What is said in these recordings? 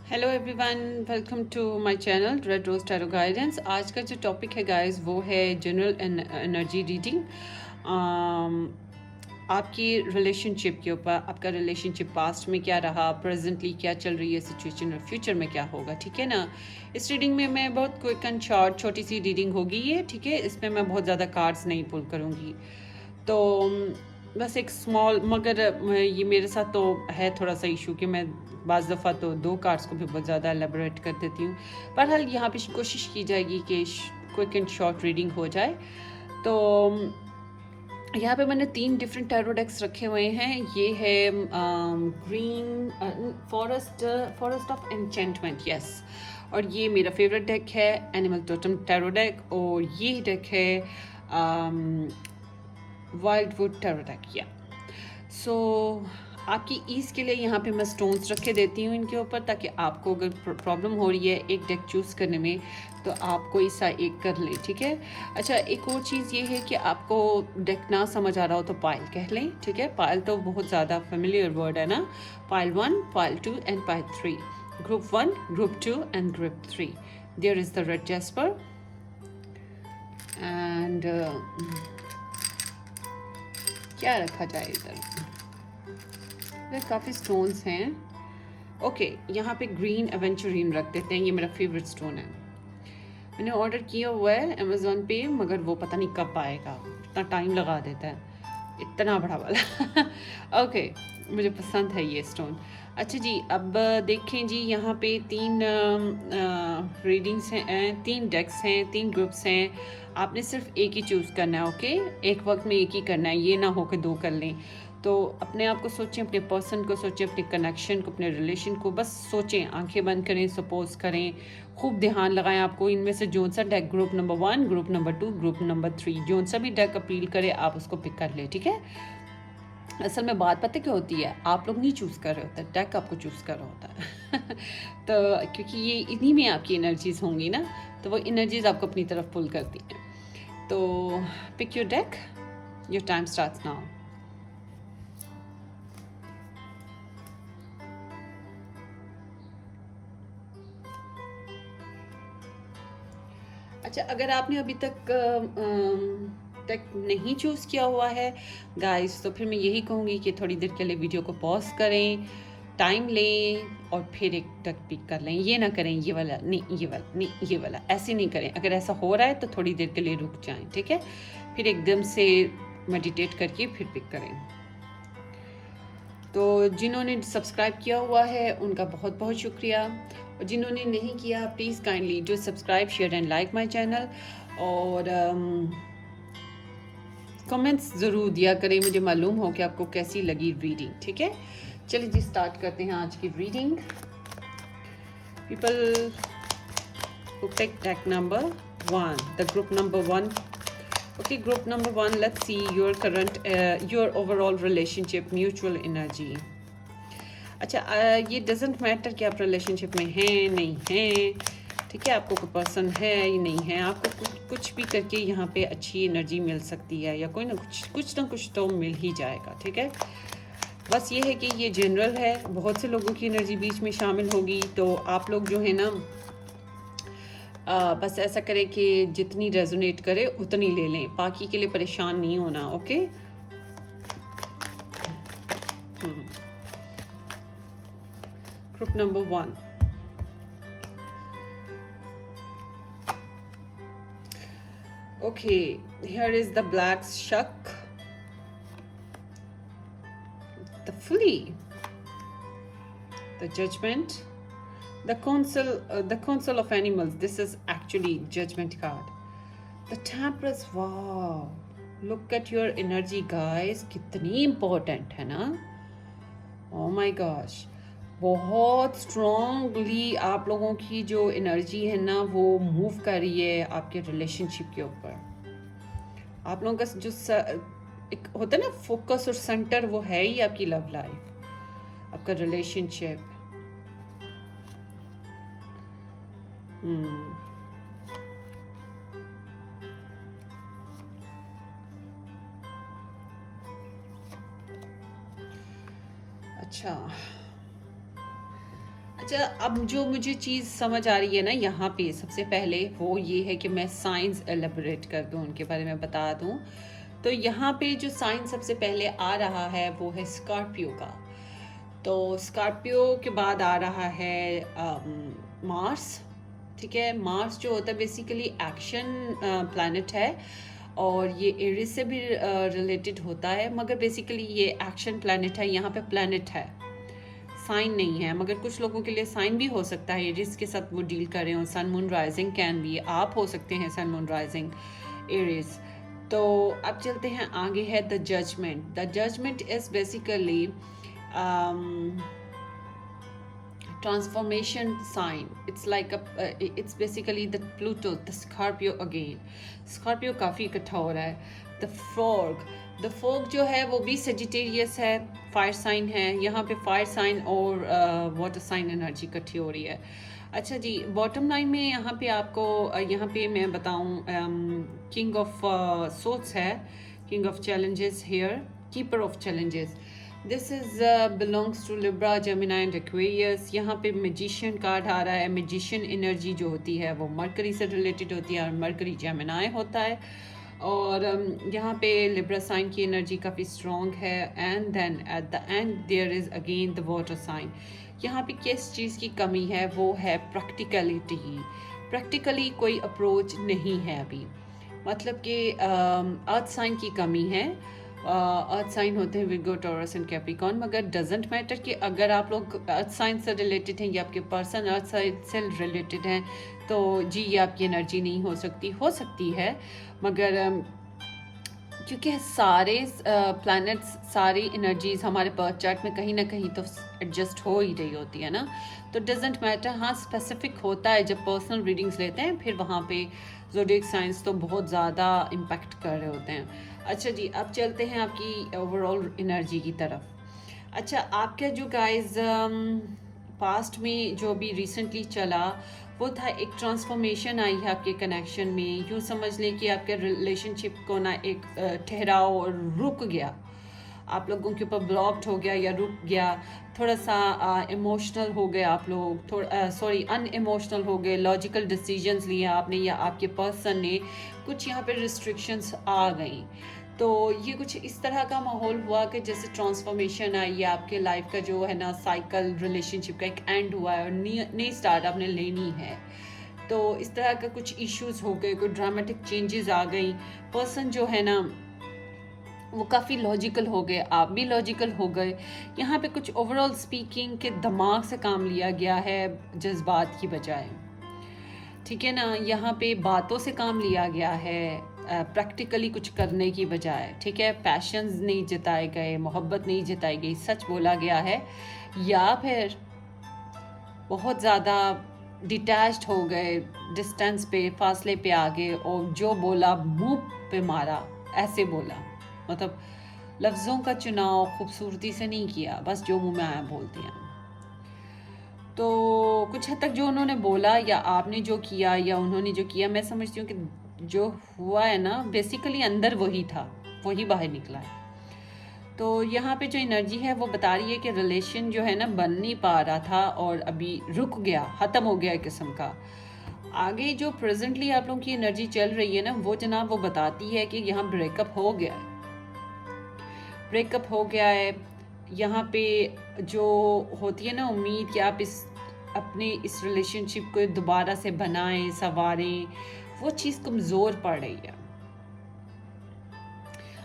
Hello everyone, welcome to my channel red rose tarot guidance. आज का जो topic है गाइस वो है जनरल एनर्जी रीडिंग। आपकी रिलेशनशिप के ऊपर, आपका रिलेशनशिप पास्ट में क्या रहा, प्रेजेंटली क्या चल रही है सिचुएशन और फ्यूचर में क्या होगा, ठीक है ना। इस रीडिंग में मैं बहुत क्विक एंड शॉर्ट छोटी सी रीडिंग होगी ये, ठीक है। इसमें मैं बहुत ज़्यादा कार्ड्स नहीं पुल करूँगी, तो बस एक स्मॉल, मगर ये मेरे साथ तो है थोड़ा सा इशू कि मैं बाज़ दफ़ा तो दो कार्ड्स को भी बहुत ज़्यादा एलेबोरेट कर देती हूँ। बहरहाल यहाँ पे कोशिश की जाएगी कि क्विक एंड शॉर्ट रीडिंग हो जाए। तो यहाँ पे मैंने 3 डिफरेंट टैरो डेक्स रखे हुए हैं। ये है green forest of enchantment, yes. और ये मेरा फेवरेट डेक है एनिमल टोटम टैरो डेक, और ये डेक है वाइल्ड वुड टैरो डेक, या। सो आपकी ईज़ के लिए यहाँ पे मैं स्टोन्स रखे देती हूँ इनके ऊपर, ताकि आपको अगर प्रॉब्लम हो रही है एक डेक चूज़ करने में तो आप कोई सा एक कर लें, ठीक है। अच्छा, एक और चीज़ ये है कि आपको डेक ना समझ आ रहा हो तो पाइल कह लें, ठीक है। पाइल तो बहुत ज़्यादा फेमिलियर वर्ड है ना। Pile 1, pile 2 and pile 3। Group 1, group 2 and group 3। There is the red jasper and क्या रखा जाए इधर, काफ़ी स्टोन्स हैं। ओके, यहाँ पे ग्रीन एवेंचुरीन रख देते हैं, ये मेरा फेवरेट स्टोन है। मैंने ऑर्डर किया हुआ है अमेज़ॉन पे, मगर वो पता नहीं कब आएगा, इतना टाइम लगा देता है, इतना बड़ा वाला। ओके, मुझे पसंद है ये स्टोन। अच्छा जी, अब देखें जी, यहाँ पे 3 रीडिंग्स हैं, 3 डेक्स हैं, 3 ग्रुप्स हैं। आपने सिर्फ एक ही चूज़ करना है, ओके। एक वक्त में एक ही करना है, ये ना हो कि 2 कर लें। तो अपने आप को सोचें, अपने पर्सन को सोचें, अपने कनेक्शन को, अपने रिलेशन को बस सोचें, आंखें बंद करें, सपोज करें, खूब ध्यान लगाएं। आपको इनमें से जोन सा deck, group number 1, group number 2, group number 3, zone सा भी डेक अपील करे आप उसको पिक कर ले, ठीक है। असल में बात पता क्या होती है, आप लोग नहीं चूज़ कर रहे होते, डेक आपको चूज़ कर रहा होता है। तो क्योंकि ये इन्हीं में आपकी एनर्जीज होंगी ना, तो वो एनर्जीज आपको अपनी तरफ पुल करती हैं। तो pick your deck, your time starts now. अच्छा, अगर आपने अभी तक नहीं चूज़ किया हुआ है गाइस, तो फिर मैं यही कहूँगी कि थोड़ी देर के लिए वीडियो को पॉज करें, टाइम लें और फिर एक टक पिक कर लें। ये ना करें ये वाला नहीं, ये वाला नहीं, ये वाला, ऐसे नहीं करें। अगर ऐसा हो रहा है तो थोड़ी देर के लिए रुक जाएं, ठीक है। फिर एकदम से मेडिटेट करके फिर पिक करें। तो जिन्होंने सब्सक्राइब किया हुआ है उनका बहुत बहुत शुक्रिया, और जिन्होंने नहीं किया please kindly do subscribe, share and like my channel, और कमेंट्स ज़रूर दिया करें, मुझे मालूम हो कि आपको कैसी लगी रीडिंग, ठीक है। चलिए जी, स्टार्ट करते हैं आज की reading. People who pick deck number 1, the group number 1. Okay, group number 1, let's see your current your overall relationship, mutual energy. अच्छा, ये डजेंट मैटर कि आप रिलेशनशिप में हैं नहीं हैं, ठीक है। आपको कोई पर्सन है या नहीं है, आपको कुछ भी करके यहाँ पे अच्छी एनर्जी मिल सकती है, या कोई ना कुछ तो मिल ही जाएगा, ठीक है। बस ये है कि ये जनरल है, बहुत से लोगों की एनर्जी बीच में शामिल होगी, तो आप लोग जो है ना, बस ऐसा करें कि जितनी रेजोनेट करे उतनी ले लें, बाकी के लिए परेशान नहीं होना, okay. Group number 1, okay, here is the black shuck, the flea, the judgment, the council of animals. This is actually judgment card. The temperance, wow, look at your energy guys, कितनी important है ना। oh my gosh, बहुत strongly आप लोगों की जो energy है ना वो मूव कर रही है आपके रिलेशनशिप के ऊपर। आप लोगों का जो एक होता है ना फोकस और सेंटर, वो है ही आपकी लव लाइफ, आपका रिलेशनशिप। अच्छा, अच्छा, अब जो मुझे चीज़ समझ आ रही है ना यहाँ पे सबसे पहले वो ये है कि मैं साइंस एलेबोरेट कर दूँ, उनके बारे में बता दूँ। तो यहाँ पे जो साइन सबसे पहले आ रहा है वो है स्कॉर्पियो का। तो स्कॉर्पियो के बाद आ रहा है मार्स। ठीक है, मार्स जो होता है बेसिकली एक्शन प्लैनेट है, और ये एरिस से भी रिलेटेड होता है, मगर बेसिकली ये एक्शन प्लैनेट है। यहाँ पे प्लैनेट है, साइन नहीं है, मगर कुछ लोगों के लिए साइन भी हो सकता है एरिस के साथ वो डील कर रहे हो। Sun moon rising can be, आप हो सकते हैं सन मून राइजिंग एरिस। तो अब चलते हैं आगे है the judgement. The judgement is basically transformation sign. It's like it's basically the Pluto, the Scorpio again. Scorpio काफ़ी इकट्ठा हो रहा है। The frog, the frog जो है वो भी Sagittarius है, फायर साइन है। यहाँ पे फायर साइन और वाटर साइन एनर्जी इकट्ठी हो रही है। अच्छा जी, बॉटम लाइन में यहाँ पे आपको यहाँ पे मैं बताऊँ, किंग ऑफ सोर्ट्स है, king of challenges here, keeper of challenges. This is belongs to Libra, Gemini and Aquarius. यहाँ पे मैजिशियन कार्ड आ रहा है। मैजिशियन एनर्जी जो होती है वो मरकरी से रिलेटेड होती है, और मरकरी जेमिनी होता है। और यहाँ पे लिब्रा साइन की एनर्जी काफ़ी स्ट्रॉन्ग है। And then at the end there is again the water sign. यहाँ पे किस चीज़ की कमी है, वो है प्रैक्टिकलिटी। प्रैक्टिकली कोई अप्रोच नहीं है अभी, मतलब कि अर्थ साइन की कमी है। अर्थ साइन होते हैं विर्गो, टॉरस एंड कैप्रिकॉर्न, मगर डजेंट मैटर कि अगर आप लोग अर्थ साइन से रिलेटेड हैं या आपके पर्सन अर्थ साइन से रिलेटेड हैं, तो जी ये आपकी एनर्जी नहीं हो सकती है, मगर क्योंकि सारे प्लैनेट्स, सारी एनर्जीज हमारे बर्थ चार्ट में कहीं ना कहीं तो एडजस्ट हो ही रही होती है ना, तो डजेंट मैटर। हाँ, स्पेसिफिक होता है जब पर्सनल रीडिंग्स लेते हैं, फिर वहाँ पे ज़ोडिएक साइंस तो बहुत ज़्यादा इम्पैक्ट कर रहे होते हैं। अच्छा जी, अब चलते हैं आपकी ओवरऑल एनर्जी की तरफ। अच्छा, आपका जो गाइस पास्ट में जो भी रिसेंटली चला वो था, एक ट्रांसफॉर्मेशन आई है आपके कनेक्शन में। यूँ समझ लें कि आपके रिलेशनशिप को ना एक ठहराव और रुक गया, आप लोगों के ऊपर ब्लॉक्ड हो गया या रुक गया, थोड़ा सा इमोशनल हो गए आप लोग, थोड़ा अनइमोशनल हो गए, लॉजिकल डिसीजंस लिए आपने या आपके पर्सन ने, कुछ यहाँ पे रिस्ट्रिक्शंस आ गई। तो ये कुछ इस तरह का माहौल हुआ कि जैसे ट्रांसफॉर्मेशन आई है आपके लाइफ का, जो है ना साइकिल रिलेशनशिप का एक एंड हुआ है और नई स्टार्ट आपने लेनी है। तो इस तरह का कुछ इश्यूज हो गए, कोई ड्रामेटिक चेंजेस आ गई। पर्सन जो है ना वो काफ़ी लॉजिकल हो गए, आप भी लॉजिकल हो गए। यहाँ पे कुछ ओवरऑल स्पीकिंग के दिमाग से काम लिया गया है जज्बात की बजाय, ठीक है ना। यहाँ पे बातों से काम लिया गया है, प्रैक्टिकली कुछ करने की बजाय, ठीक है। पैशंस नहीं जताए गए, मोहब्बत नहीं जताई गई, सच बोला गया है, या फिर बहुत ज़्यादा डिटैच्ड हो गए, डिस्टेंस पे, फासले पे आ गए, और जो बोला मुंह पे मारा, ऐसे बोला, मतलब लफ्ज़ों का चुनाव खूबसूरती से नहीं किया, बस जो मुंह में आया बोल दिया। तो कुछ हद तक जो उन्होंने बोला या आपने जो किया या उन्होंने जो किया, मैं समझती हूँ कि जो हुआ है ना बेसिकली अंदर वही था, वही बाहर निकला है। तो यहाँ पे जो एनर्जी है वो बता रही है कि रिलेशन जो है ना बन नहीं पा रहा था और अभी रुक गया, ख़त्म हो गया एक किस्म का। आगे जो प्रेजेंटली आप लोगों की एनर्जी चल रही है ना, वो जनाब वो बताती है कि यहाँ ब्रेकअप हो गया है, ब्रेकअप हो गया है। यहाँ पे जो होती है ना उम्मीद कि आप अपने इस रिलेशनशिप को दोबारा से बनाएं, संवारें, वो चीज़ कमज़ोर पड़ रही है।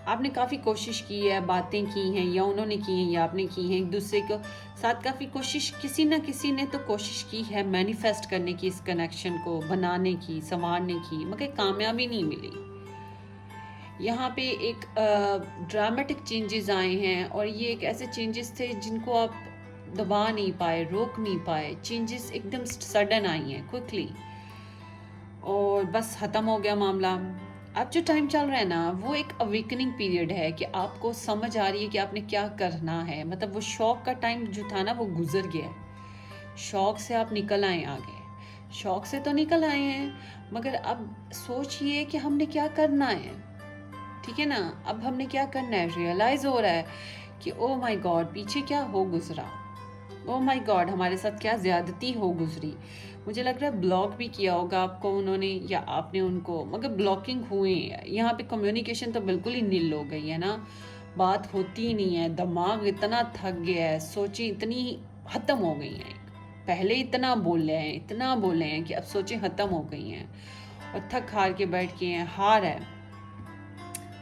आपने काफ़ी कोशिश की है, बातें की हैं, या उन्होंने की हैं या आपने की हैं, एक दूसरे को साथ काफ़ी कोशिश, किसी ना किसी ने तो कोशिश की है मैनिफेस्ट करने की, इस कनेक्शन को बनाने की, संवारने की, मगर कामयाबी नहीं मिली। यहाँ पे एक ड्रामेटिक चेंजेस आए हैं, और ये एक ऐसे चेंजेस थे जिनको आप दबा नहीं पाए, रोक नहीं पाए। चेंजेस एकदम सडन आई हैं, क्विकली, और बस ख़त्म हो गया मामला। अब जो टाइम चल रहा है ना, वो एक अवेकनिंग पीरियड है कि आपको समझ आ रही है कि आपने क्या करना है। मतलब वो शौक का टाइम जो था ना वो गुजर गया है। शौक से आप निकल आए आगे, शौक से तो निकल आए हैं, मगर अब सोचिए कि हमने क्या करना है, ठीक है ना। अब हमने क्या करना है, रियलाइज़ हो रहा है कि ओ माय गॉड पीछे क्या हो गुजरा, ओह माय गॉड, हमारे साथ क्या ज़्यादती हो गुजरी। मुझे लग रहा है ब्लॉक भी किया होगा आपको उन्होंने या आपने उनको, मगर ब्लॉकिंग हुए। यहाँ पे कम्युनिकेशन तो बिल्कुल ही नील हो गई है ना, बात होती ही नहीं है, दिमाग इतना थक गया है, सोचें इतनी ख़त्म हो गई हैं। पहले इतना बोले हैं कि अब सोचें ख़त्म हो गई हैं और थक हार के बैठ के हैं। हार है,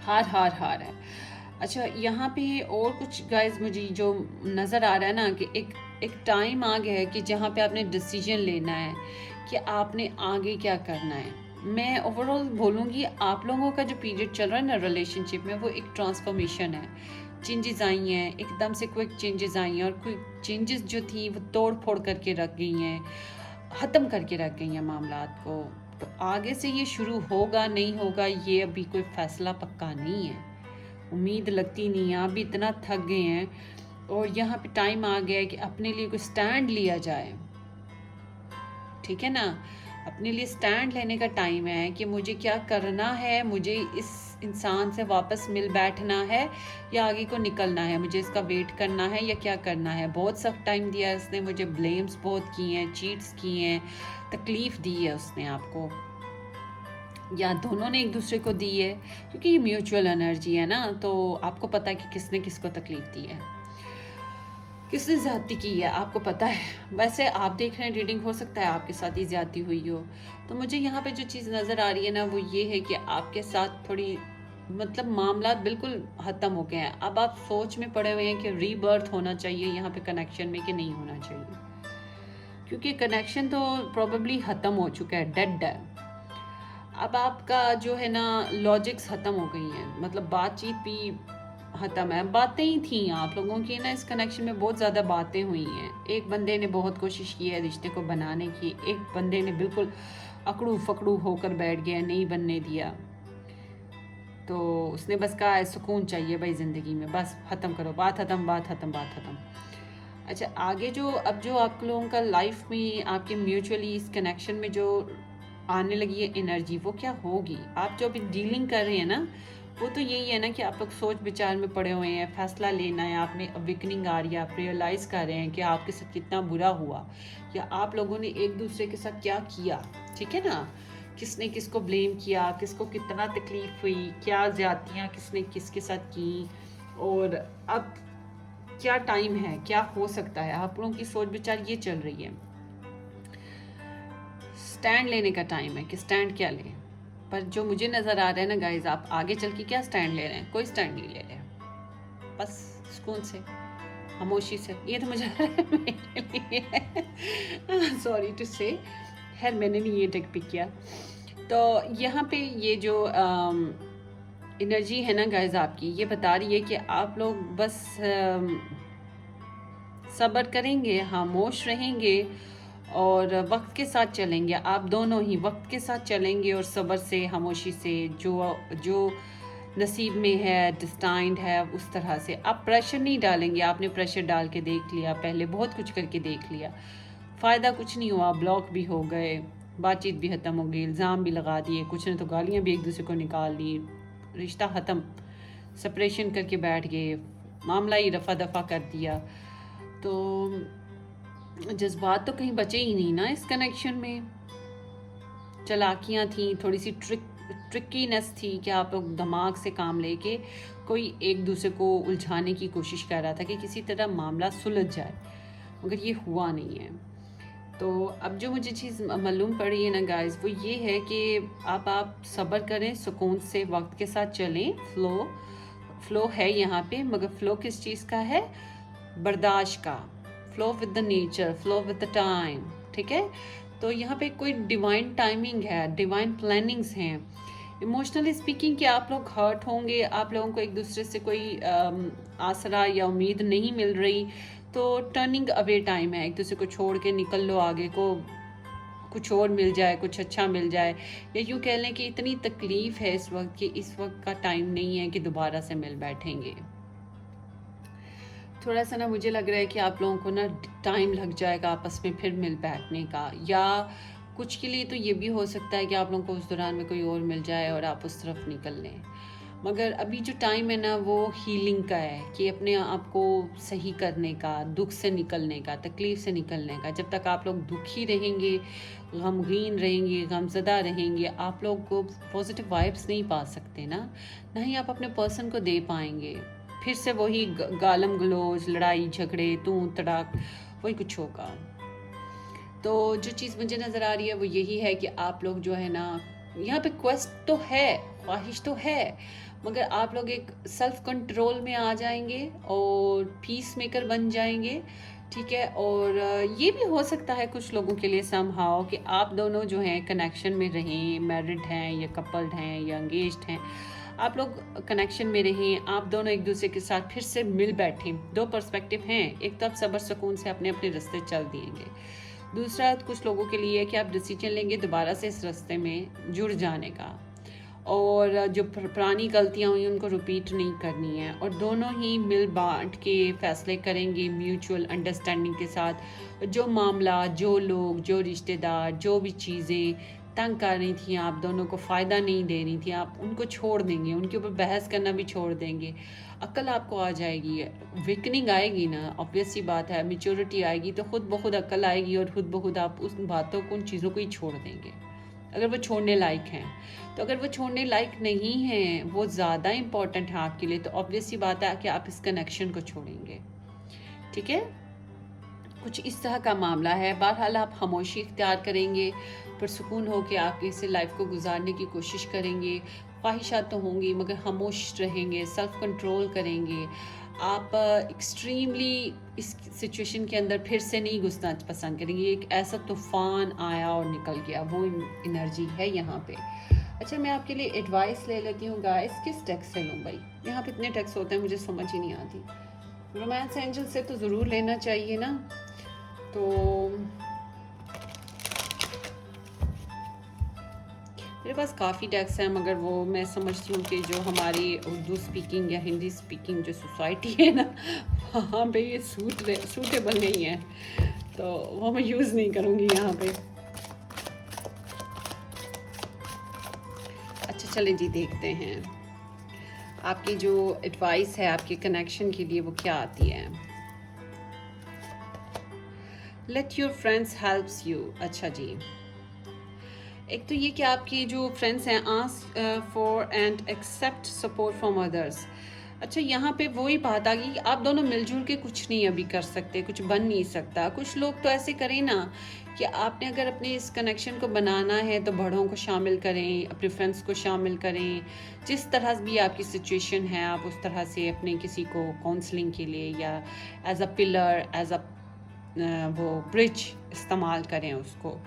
हार है। अच्छा, यहाँ पे और कुछ गाइस मुझे जो नज़र आ रहा है ना कि एक टाइम आ गया है कि जहाँ पे आपने डिसीजन लेना है कि आपने आगे क्या करना है। मैं ओवरऑल बोलूँगी आप लोगों का जो पीरियड चल रहा है ना रिलेशनशिप में, वो एक ट्रांसफॉर्मेशन है। चेंजेस आई हैं, एकदम से क्विक चेंजेस आई हैं, और क्विक चेंजेस जो थी वो तोड़ फोड़ करके रख गई हैं, ख़त्म करके रख गई हैं मामलात को। तो आगे से ये शुरू होगा नहीं होगा ये अभी कोई फ़ैसला पक्का नहीं है, उम्मीद लगती नहीं है। आप भी इतना थक गए हैं और यहाँ पे टाइम आ गया है कि अपने लिए कोई स्टैंड लिया जाए, ठीक है ना। अपने लिए स्टैंड लेने का टाइम है कि मुझे क्या करना है, मुझे इस इंसान से वापस मिल बैठना है या आगे को निकलना है, मुझे इसका वेट करना है या क्या करना है। बहुत सख्त टाइम दिया है उसने, मुझे ब्लेम्स बहुत किए हैं, चीट्स किए हैं, तकलीफ़ दी है उसने आपको, या दोनों ने एक दूसरे को दी है, क्योंकि ये म्यूचुअल एनर्जी है ना। तो आपको पता है कि किसने किसको तकलीफ़ दी है, किसने ज़्यादती की है, आपको पता है। वैसे आप देख रहे हैं रीडिंग, हो सकता है आपके साथ ही ज़्यादती हुई हो। तो मुझे यहाँ पे जो चीज़ नज़र आ रही है ना वो ये है कि आपके साथ थोड़ी मतलब मामला बिल्कुल ख़त्म हो गए हैं। अब आप सोच में पड़े हुए हैं कि रीबर्थ होना चाहिए यहाँ पे कनेक्शन में कि नहीं होना चाहिए, क्योंकि कनेक्शन तो प्रॉबेबली ख़त्म हो चुका है, डेड है। अब आपका जो है ना लॉजिक्स ख़त्म हो गई हैं, मतलब बातचीत भी ख़त्म है। बातें ही थी आप लोगों की ना, इस कनेक्शन में बहुत ज़्यादा बातें हुई हैं। एक बंदे ने बहुत कोशिश की है रिश्ते को बनाने की, एक बंदे ने बिल्कुल अकड़ू फकड़ू होकर बैठ गया, नहीं बनने दिया। तो उसने बस कहा है सुकून चाहिए भाई ज़िंदगी में, बस ख़त्म करो, बात ख़त्म, बात ख़त्म, बात ख़त्म। अच्छा, आगे जो अब जो आप लोगों का लाइफ में आपके म्यूचुअली इस कनेक्शन में जो आने लगी है एनर्जी, वो क्या होगी। आप जो अभी डीलिंग कर रहे हैं ना, वो तो यही है ना कि आप लोग सोच विचार में पड़े हुए हैं, फैसला लेना है, आप में अवेकनिंग आ रही है, आप रियलाइज़ कर रहे हैं कि आपके साथ कितना बुरा हुआ, या आप लोगों ने एक दूसरे के साथ क्या किया, ठीक है ना। किसने किसको ब्लेम किया, किसको कितना तकलीफ़ हुई, क्या ज़्यादतियाँ किसने किसके साथ की, और अब क्या टाइम है, क्या हो सकता है। आप लोगों की सोच विचार ये चल रही है। स्टैंड लेने का टाइम है कि स्टैंड क्या लें। पर जो मुझे नज़र आ रहा है ना गाइज, आप आगे चल के क्या स्टैंड ले रहे हैं, कोई स्टैंड नहीं ले रहे, बस सुकून से, खामोशी से। ये तो मुझे मेरे लिए सॉरी टू से, खैर मैंने नहीं ये टेक पिक किया। तो यहाँ पे ये जो एनर्जी है ना गाइज आपकी, ये बता रही है कि आप लोग बस सब्र करेंगे, खामोश रहेंगे और वक्त के साथ चलेंगे। आप दोनों ही वक्त के साथ चलेंगे और सब्र से, खामोशी से, जो जो नसीब में है, डिस्टाइंड है, उस तरह से। आप प्रेशर नहीं डालेंगे। आपने प्रेशर डाल के देख लिया, पहले बहुत कुछ करके देख लिया, फ़ायदा कुछ नहीं हुआ, ब्लॉक भी हो गए, बातचीत भी ख़त्म हो गई, इल्ज़ाम भी लगा दिए, कुछ ने तो गालियाँ भी एक दूसरे को निकाल दी, रिश्ता ख़त्म, सेपरेशन करके बैठ गए, मामला ही रफ़ा दफ़ा कर दिया। तो जज्बात तो कहीं बचे ही नहीं ना इस कनेक्शन में। चालाकियाँ थी, थोड़ी सी ट्रिकीनेस थी कि आप लोग दिमाग से काम लेके कोई एक दूसरे को उलझाने की कोशिश कर रहा था कि किसी तरह मामला सुलझ जाए, मगर ये हुआ नहीं है। तो अब जो मुझे चीज़ मालूम पड़ी है ना गाइस, वो ये है कि आप सब्र करें, सुकून से वक्त के साथ चलें। फ़्लो है यहाँ पे, मगर फ़्लो किस चीज़ का है, बर्दाश्त का, flow with the nature, flow with the time, ठीक है। तो यहाँ पे कोई डिवाइन टाइमिंग है, डिवाइन प्लानिंग्स हैं। इमोशनली स्पीकिंग कि आप लोग हर्ट होंगे, आप लोगों को एक दूसरे से कोई आसरा या उम्मीद नहीं मिल रही, तो टर्निंग अवे टाइम है, एक दूसरे को छोड़ के निकल लो, आगे को कुछ और मिल जाए, कुछ अच्छा मिल जाए। या यूँ कह लें कि इतनी तकलीफ़ है इस वक्त कि इस वक्त का टाइम नहीं है कि दोबारा से मिल बैठेंगे। थोड़ा सा ना मुझे लग रहा है कि आप लोगों को ना टाइम लग जाएगा आपस में फिर मिल बैठने का, या कुछ के लिए तो ये भी हो सकता है कि आप लोगों को उस दौरान में कोई और मिल जाए और आप उस तरफ निकल लें। मगर अभी जो टाइम है ना वो हीलिंग का है, कि अपने आप को सही करने का, दुख से निकलने का, तकलीफ़ से निकलने का। जब तक आप लोग दुखी रहेंगे, गमगीन रहेंगे, गमज़दा रहेंगे, आप लोग को पॉजिटिव वाइब्स नहीं पा सकते ना, ना ही आप अपने पर्सन को दे पाएंगे। फिर से वही गालम गलोच, लड़ाई झगड़े, तू तड़ाक, वही कुछ होगा। तो जो चीज़ मुझे नज़र आ रही है वो यही है कि आप लोग जो है ना, यहाँ पे क्वेस्ट तो है, ख्वाहिश तो है, मगर आप लोग एक सेल्फ कंट्रोल में आ जाएंगे और पीस मेकर बन जाएंगे। ठीक है। और ये भी हो सकता है कुछ लोगों के लिए समहाउ कि आप दोनों जो हैं कनेक्शन में रहें, मैरिड हैं या कपल्ड हैं या एंगेज्ड हैं, आप लोग कनेक्शन में रहें, आप दोनों एक दूसरे के साथ फिर से मिल बैठें। दो पर्सपेक्टिव हैं, एक तो आप सब्र सुकून से अपने अपने रास्ते चल दिएंगे, दूसरा कुछ लोगों के लिए है कि आप डिसीजन लेंगे दोबारा से इस रास्ते में जुड़ जाने का, और जो पुरानी गलतियां हुई उनको रिपीट नहीं करनी है, और दोनों ही मिल बांट के फैसले करेंगे म्यूचुअल अंडरस्टैंडिंग के साथ। जो मामला, जो लोग, जो रिश्तेदार, जो भी चीज़ें तंग कर रही थी, आप दोनों को फ़ायदा नहीं दे रही थी, आप उनको छोड़ देंगे, उनके ऊपर बहस करना भी छोड़ देंगे। अक्ल आपको आ जाएगी, विकनिंग आएगी ना, ऑब्वियस सी बात है, मेच्योरिटी आएगी तो खुद ब खुद अक्ल आएगी और खुद ब खुद आप उस बातों को, उन चीज़ों को ही छोड़ देंगे अगर वो छोड़ने लायक हैं। तो अगर वो छोड़ने लायक नहीं हैं, वो ज़्यादा इम्पॉर्टेंट है आपके लिए, तो ऑब्वियस सी बात है कि आप इस कनेक्शन को छोड़ेंगे। ठीक है, कुछ इस तरह का मामला है। बहरहाल आप खामोशी इख्तियार करेंगे, पुरसुकून हो के आप इसे लाइफ को गुजारने की कोशिश करेंगे। ख्वाहिशात तो होंगी मगर खामोश रहेंगे, सेल्फ कंट्रोल करेंगे। आप एक्सट्रीमली इस सिचुएशन के अंदर फिर से नहीं घुसना पसंद करेंगे। एक ऐसा तूफ़ान आया और निकल गया, वो एनर्जी है यहाँ पे। अच्छा, मैं आपके लिए एडवाइस ले लेती हूँ गाइस। किस टेक्स्ट से लूँ भाई? यहाँ पे इतने टेक्स्ट होते हैं, मुझे समझ ही नहीं आती। रोमांस एंजल से तो ज़रूर लेना चाहिए ना। तो मेरे पास काफ़ी टैक्स हैं, मगर वो मैं समझती हूँ कि जो हमारी उर्दू स्पीकिंग या हिंदी स्पीकिंग जो सोसाइटी है ना, वहाँ पे ये सूटेबल नहीं है, तो वो मैं यूज़ नहीं करूँगी यहाँ पे। अच्छा चलें जी, देखते हैं आपकी जो एडवाइस है आपके कनेक्शन के लिए वो क्या आती है। Let your friends helps you. अच्छा जी, एक तो ये कि आपके जो फ्रेंड्स हैं, ask for and accept support from others. अच्छा, यहाँ पे वही बात आ गई कि आप दोनों मिलजुल के कुछ नहीं अभी कर सकते, कुछ बन नहीं सकता। कुछ लोग तो ऐसे करें ना कि आपने अगर अपने इस कनेक्शन को बनाना है तो बड़ों को शामिल करें, अपने फ्रेंड्स को शामिल करें। जिस तरह भी आपकी सिचुएशन है, आप उस तरह से अपने किसी को काउंसलिंग के लिए या as a pillar, as a वो ब्रिज इस्तेमाल करें उसको।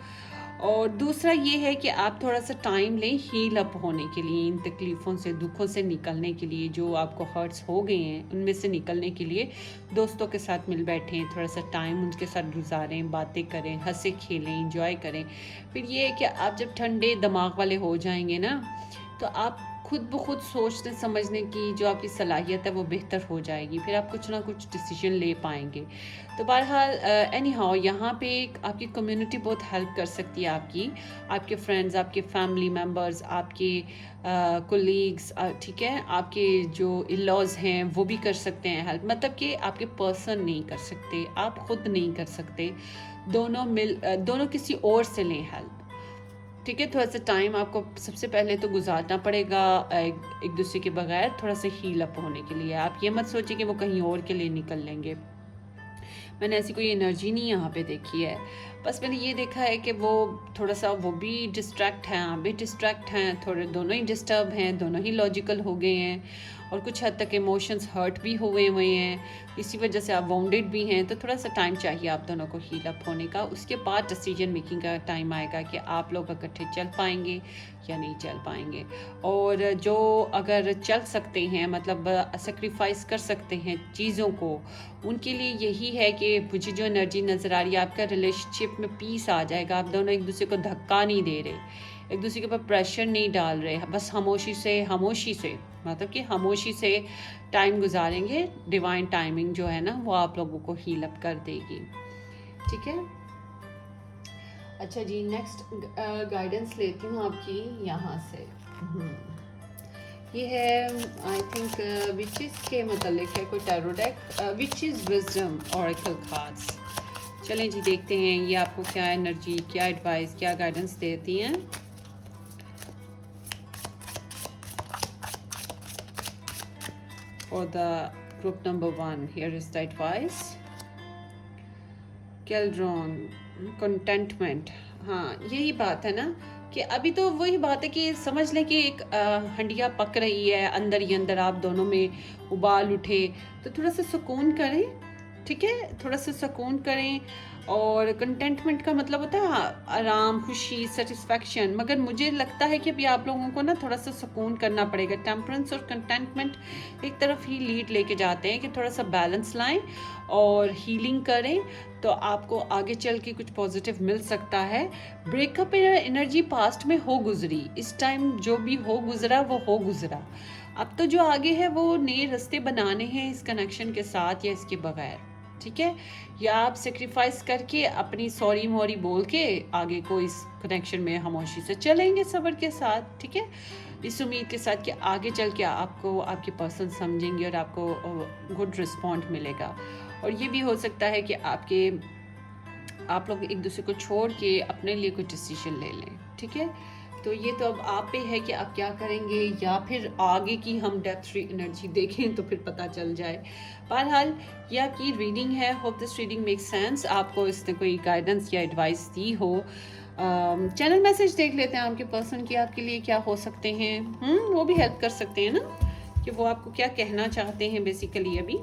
और दूसरा ये है कि आप थोड़ा सा टाइम लें हील अप होने के लिए, इन तकलीफ़ों से, दुखों से निकलने के लिए, जो आपको हर्ट्स हो गए हैं उनमें से निकलने के लिए दोस्तों के साथ मिल बैठें, थोड़ा सा टाइम उनके साथ गुजारें, बातें करें, हंसे खेलें, इंजॉय करें। फिर ये है कि आप जब ठंडे दिमाग वाले हो जाएंगे ना, तो आप खुद ब खुद सोचने समझने की जो आपकी सलाहियत है वो बेहतर हो जाएगी, फिर आप कुछ ना कुछ डिसीजन ले पाएंगे। तो बहरहाल एनी हाउ, यहाँ पे आपकी कम्युनिटी बहुत हेल्प कर सकती है आपकी, आपके फ्रेंड्स, आपके फैमिली मेम्बर्स, आपके कोलीग्स, ठीक है, आपके जो इन-लॉज़ हैं वो भी कर सकते हैं हेल्प। मतलब कि आपके पर्सन नहीं कर सकते, आप खुद नहीं कर सकते, दोनों किसी और से लें हेल्प। ठीक है, थोड़ा सा टाइम आपको सबसे पहले तो गुजारना पड़ेगा एक दूसरे के बगैर, थोड़ा सा हील अप होने के लिए। आप ये मत सोचिए कि वो कहीं और के लिए निकल लेंगे, मैंने ऐसी कोई एनर्जी नहीं यहाँ पे देखी है। बस मैंने ये देखा है कि वो थोड़ा सा वो भी डिस्ट्रैक्ट हैं, आप भी डिस्ट्रैक्ट हैं, थोड़े दोनों ही डिस्टर्ब हैं, दोनों ही लॉजिकल हो गए हैं, और कुछ हद तक इमोशंस हर्ट भी हुए हुए हैं, इसी वजह से आप वाउंडेड भी हैं। तो थोड़ा सा टाइम चाहिए आप दोनों को हील अप होने का। उसके बाद डिसीजन मेकिंग का टाइम आएगा कि आप लोग इकट्ठे चल पाएंगे या नहीं चल पाएंगे। और जो अगर चल सकते हैं, मतलब सेक्रीफाइस कर सकते हैं चीज़ों को, उनके लिए यही है कि मुझे जो एनर्जी नज़र आ रही है, आपका रिलेशनशिप में पीस आ जाएगा। आप दोनों एक दूसरे को धक्का नहीं दे रहे, एक दूसरे के ऊपर प्रेशर नहीं डाल रहे, बस खामोशी से मतलब कि खामोशी से टाइम गुजारेंगे। डिवाइन टाइमिंग जो है ना वो आप लोगों को हील अप कर देगी। ठीक है, अच्छा जी, नेक्स्ट गाइडेंस लेती हूँ आपकी यहाँ से। ये है आई थिंक विचेस के मतलब है, कोई tarot deck, witches wisdom Oracle cards. चलें जी देखते हैं ये आपको क्या एनर्जी, क्या एडवाइस, क्या गाइडेंस देती हैं। For the group number 1 here is the advice. Cauldron, contentment. हाँ यही बात है ना कि अभी तो वही बात है कि समझ लें कि एक हंडिया पक रही है, अंदर ही अंदर आप दोनों में उबाल उठे, तो थोड़ा सा सुकून करें, ठीक है, थोड़ा सा सुकून करें। और कंटेंटमेंट का मतलब होता है आराम, खुशी, सेटिस्फैक्शन। मगर मुझे लगता है कि अभी आप लोगों को ना थोड़ा सा सुकून करना पड़ेगा। टेम्परेंस और कंटेंटमेंट एक तरफ ही लीड लेके जाते हैं कि थोड़ा सा बैलेंस लाएं और हीलिंग करें, तो आपको आगे चल के कुछ पॉजिटिव मिल सकता है। ब्रेकअप एनर्जी पास्ट में हो गुजरी, इस टाइम जो भी हो गुजरा वो हो गुजरा। अब तो जो आगे है वो नए रास्ते बनाने हैं इस कनेक्शन के साथ या इसके बगैर, ठीक है। या आप सेक्रीफाइस करके अपनी सॉरी मोरी बोल के आगे को इस कनेक्शन में खामोशी से चलेंगे, सब्र के साथ, ठीक है, इस उम्मीद के साथ कि आगे चल के आपको आपके पर्सन समझेंगे और आपको गुड रिस्पॉन्ड मिलेगा। और ये भी हो सकता है कि आप लोग एक दूसरे को छोड़ के अपने लिए कुछ डिसीजन ले लें, ठीक है। तो ये तो अब आप पे है कि आप क्या करेंगे, या फिर आगे की हम डेप्थ एनर्जी देखें तो फिर पता चल जाए। बहरहाल यह की रीडिंग है, hope this reading make sense, आपको इसने कोई गाइडेंस या एडवाइस दी हो। चैनल मैसेज देख लेते हैं आपके पर्सन की आपके लिए क्या हो सकते हैं। वो भी हेल्प कर सकते हैं ना कि वो आपको क्या कहना चाहते हैं बेसिकली अभी।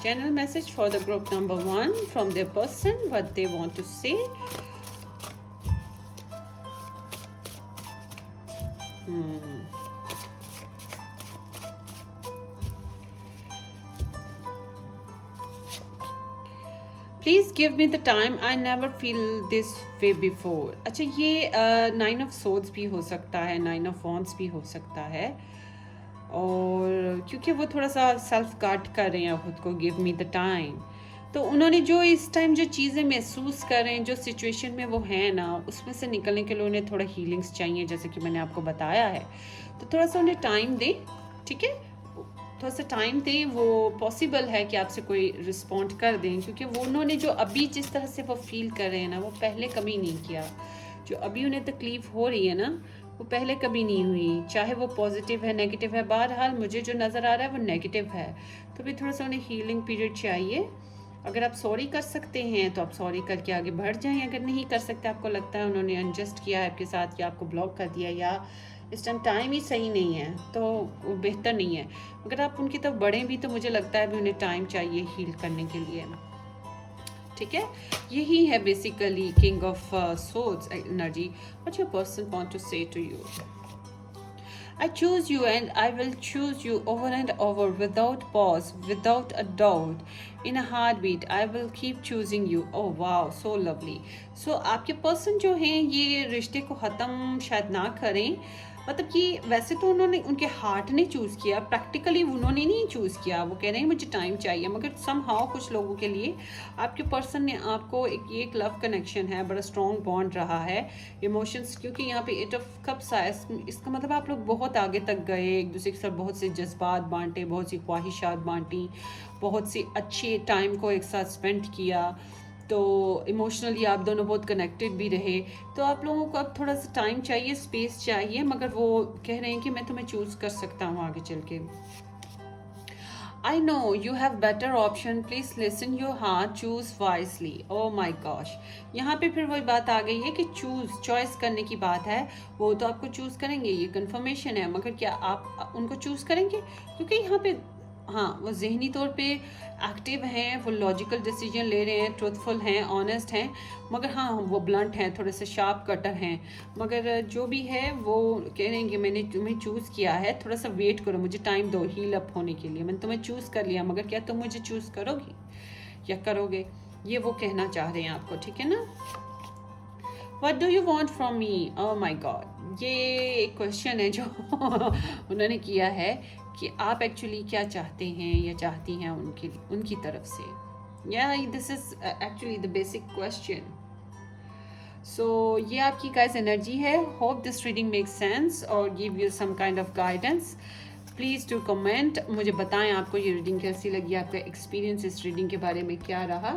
Channel message for the group number 1 from their person, what they want to say. Please give me the time, I never feel this way before. अच्छा ये 9 of swords भी हो सकता है, 9 of wands भी हो सकता है, और क्योंकि वो थोड़ा सा सेल्फ गार्ड कर रहे हैं खुद को, गिव मी द टाइम। तो उन्होंने जो इस टाइम जो चीज़ें महसूस कर रहे हैं, जो सिचुएशन में वो हैं ना, उसमें से निकलने के लिए उन्हें थोड़ा हीलिंग्स चाहिए, जैसे कि मैंने आपको बताया है। तो थोड़ा सा उन्हें टाइम दें, ठीक है, थोड़ा सा टाइम दें। वो पॉसिबल है कि आपसे कोई रिस्पॉन्ड कर दें, क्योंकि वो उन्होंने जो अभी जिस तरह से वो फील कर रहे हैं ना, वो पहले कभी नहीं किया। जो अभी उन्हें तकलीफ हो रही है ना, वो पहले कभी नहीं हुई, चाहे वो पॉजिटिव है नेगेटिव है। बहरहाल मुझे जो नज़र आ रहा है वो नेगेटिव है, तो भी थोड़ा सा उन्हें हीलिंग पीरियड चाहिए। अगर आप सॉरी कर सकते हैं तो आप सॉरी करके आगे बढ़ जाएं। अगर नहीं कर सकते, आपको लगता है उन्होंने अनजस्ट किया है आपके साथ, या आपको ब्लॉक कर दिया, या इस टाइम ही सही नहीं है, तो वो बेहतर नहीं है। अगर आप उनकी तरफ बढ़ें भी तो मुझे लगता है भी उन्हें टाइम चाहिए हील करने के लिए, ठीक है। यही है basically king of swords energy. What your person want to say to you. I choose you and I will choose you over and over without pause, without a doubt, in a heartbeat. I will keep choosing you. Oh wow, so lovely. So आपके person जो हैं ये रिश्ते को ख़त्म शायद ना करें, मतलब कि वैसे तो उन्होंने, उनके हार्ट ने चूज़ किया, प्रैक्टिकली उन्होंने नहीं चूज़ किया। वो कह रहे हैं मुझे टाइम चाहिए, मगर समहाउ कुछ लोगों के लिए आपके पर्सन ने आपको एक लव कनेक्शन है, बड़ा स्ट्रॉन्ग बॉन्ड रहा है, इमोशंस, क्योंकि यहाँ पे 8 ऑफ कप्स आया, इसका मतलब आप लोग बहुत आगे तक गए, एक दूसरे के साथ बहुत से जज्बात बांटे, बहुत सी ख्वाहिशात बांटी, बहुत सी अच्छे टाइम को एक साथ स्पेंड किया। तो इमोशनली आप दोनों बहुत कनेक्टेड भी रहे। तो आप लोगों को अब थोड़ा सा टाइम चाहिए, स्पेस चाहिए, मगर वो कह रहे हैं कि मैं तुम्हें चूज़ कर सकता हूँ आगे चल के। I know you have better option. Please listen your heart. Choose wisely. Oh my gosh. यहाँ पे फिर वही बात आ गई है कि चॉइस करने की बात है। वो तो आपको चूज़ करेंगे, ये कंफर्मेशन है, मगर क्या आप उनको चूज़ करेंगे? क्योंकि यहाँ पे हाँ, वो ज़हनी तौर पे एक्टिव हैं, वो लॉजिकल डिसीजन ले रहे हैं, ट्रूथफुल हैं, ऑनेस्ट हैं, मगर हाँ वो ब्लंट हैं, थोड़े से शार्प कटर हैं। मगर जो भी है वो कह रहे हैं कि मैंने तुम्हें चूज़ किया है, थोड़ा सा वेट करो, मुझे टाइम दो हील अप होने के लिए। मैंने तुम्हें चूज़ कर लिया, मगर क्या तुम मुझे चूज़ करोगी या करोगे, ये वो कहना चाह रहे हैं आपको, ठीक है ना। What do you want from me? Oh my God, ये एक क्वेश्चन है जो उन्होंने किया है कि आप एक्चुअली क्या चाहते हैं या चाहती हैं उनकी तरफ से। Yeah, this is actually the basic question. So ये आपकी गाइस एनर्जी है. Hope this reading makes sense और give you some kind of guidance. Please do comment, मुझे बताएं आपको ये रीडिंग कैसी लगी, आपका एक्सपीरियंस इस रीडिंग के बारे में क्या रहा.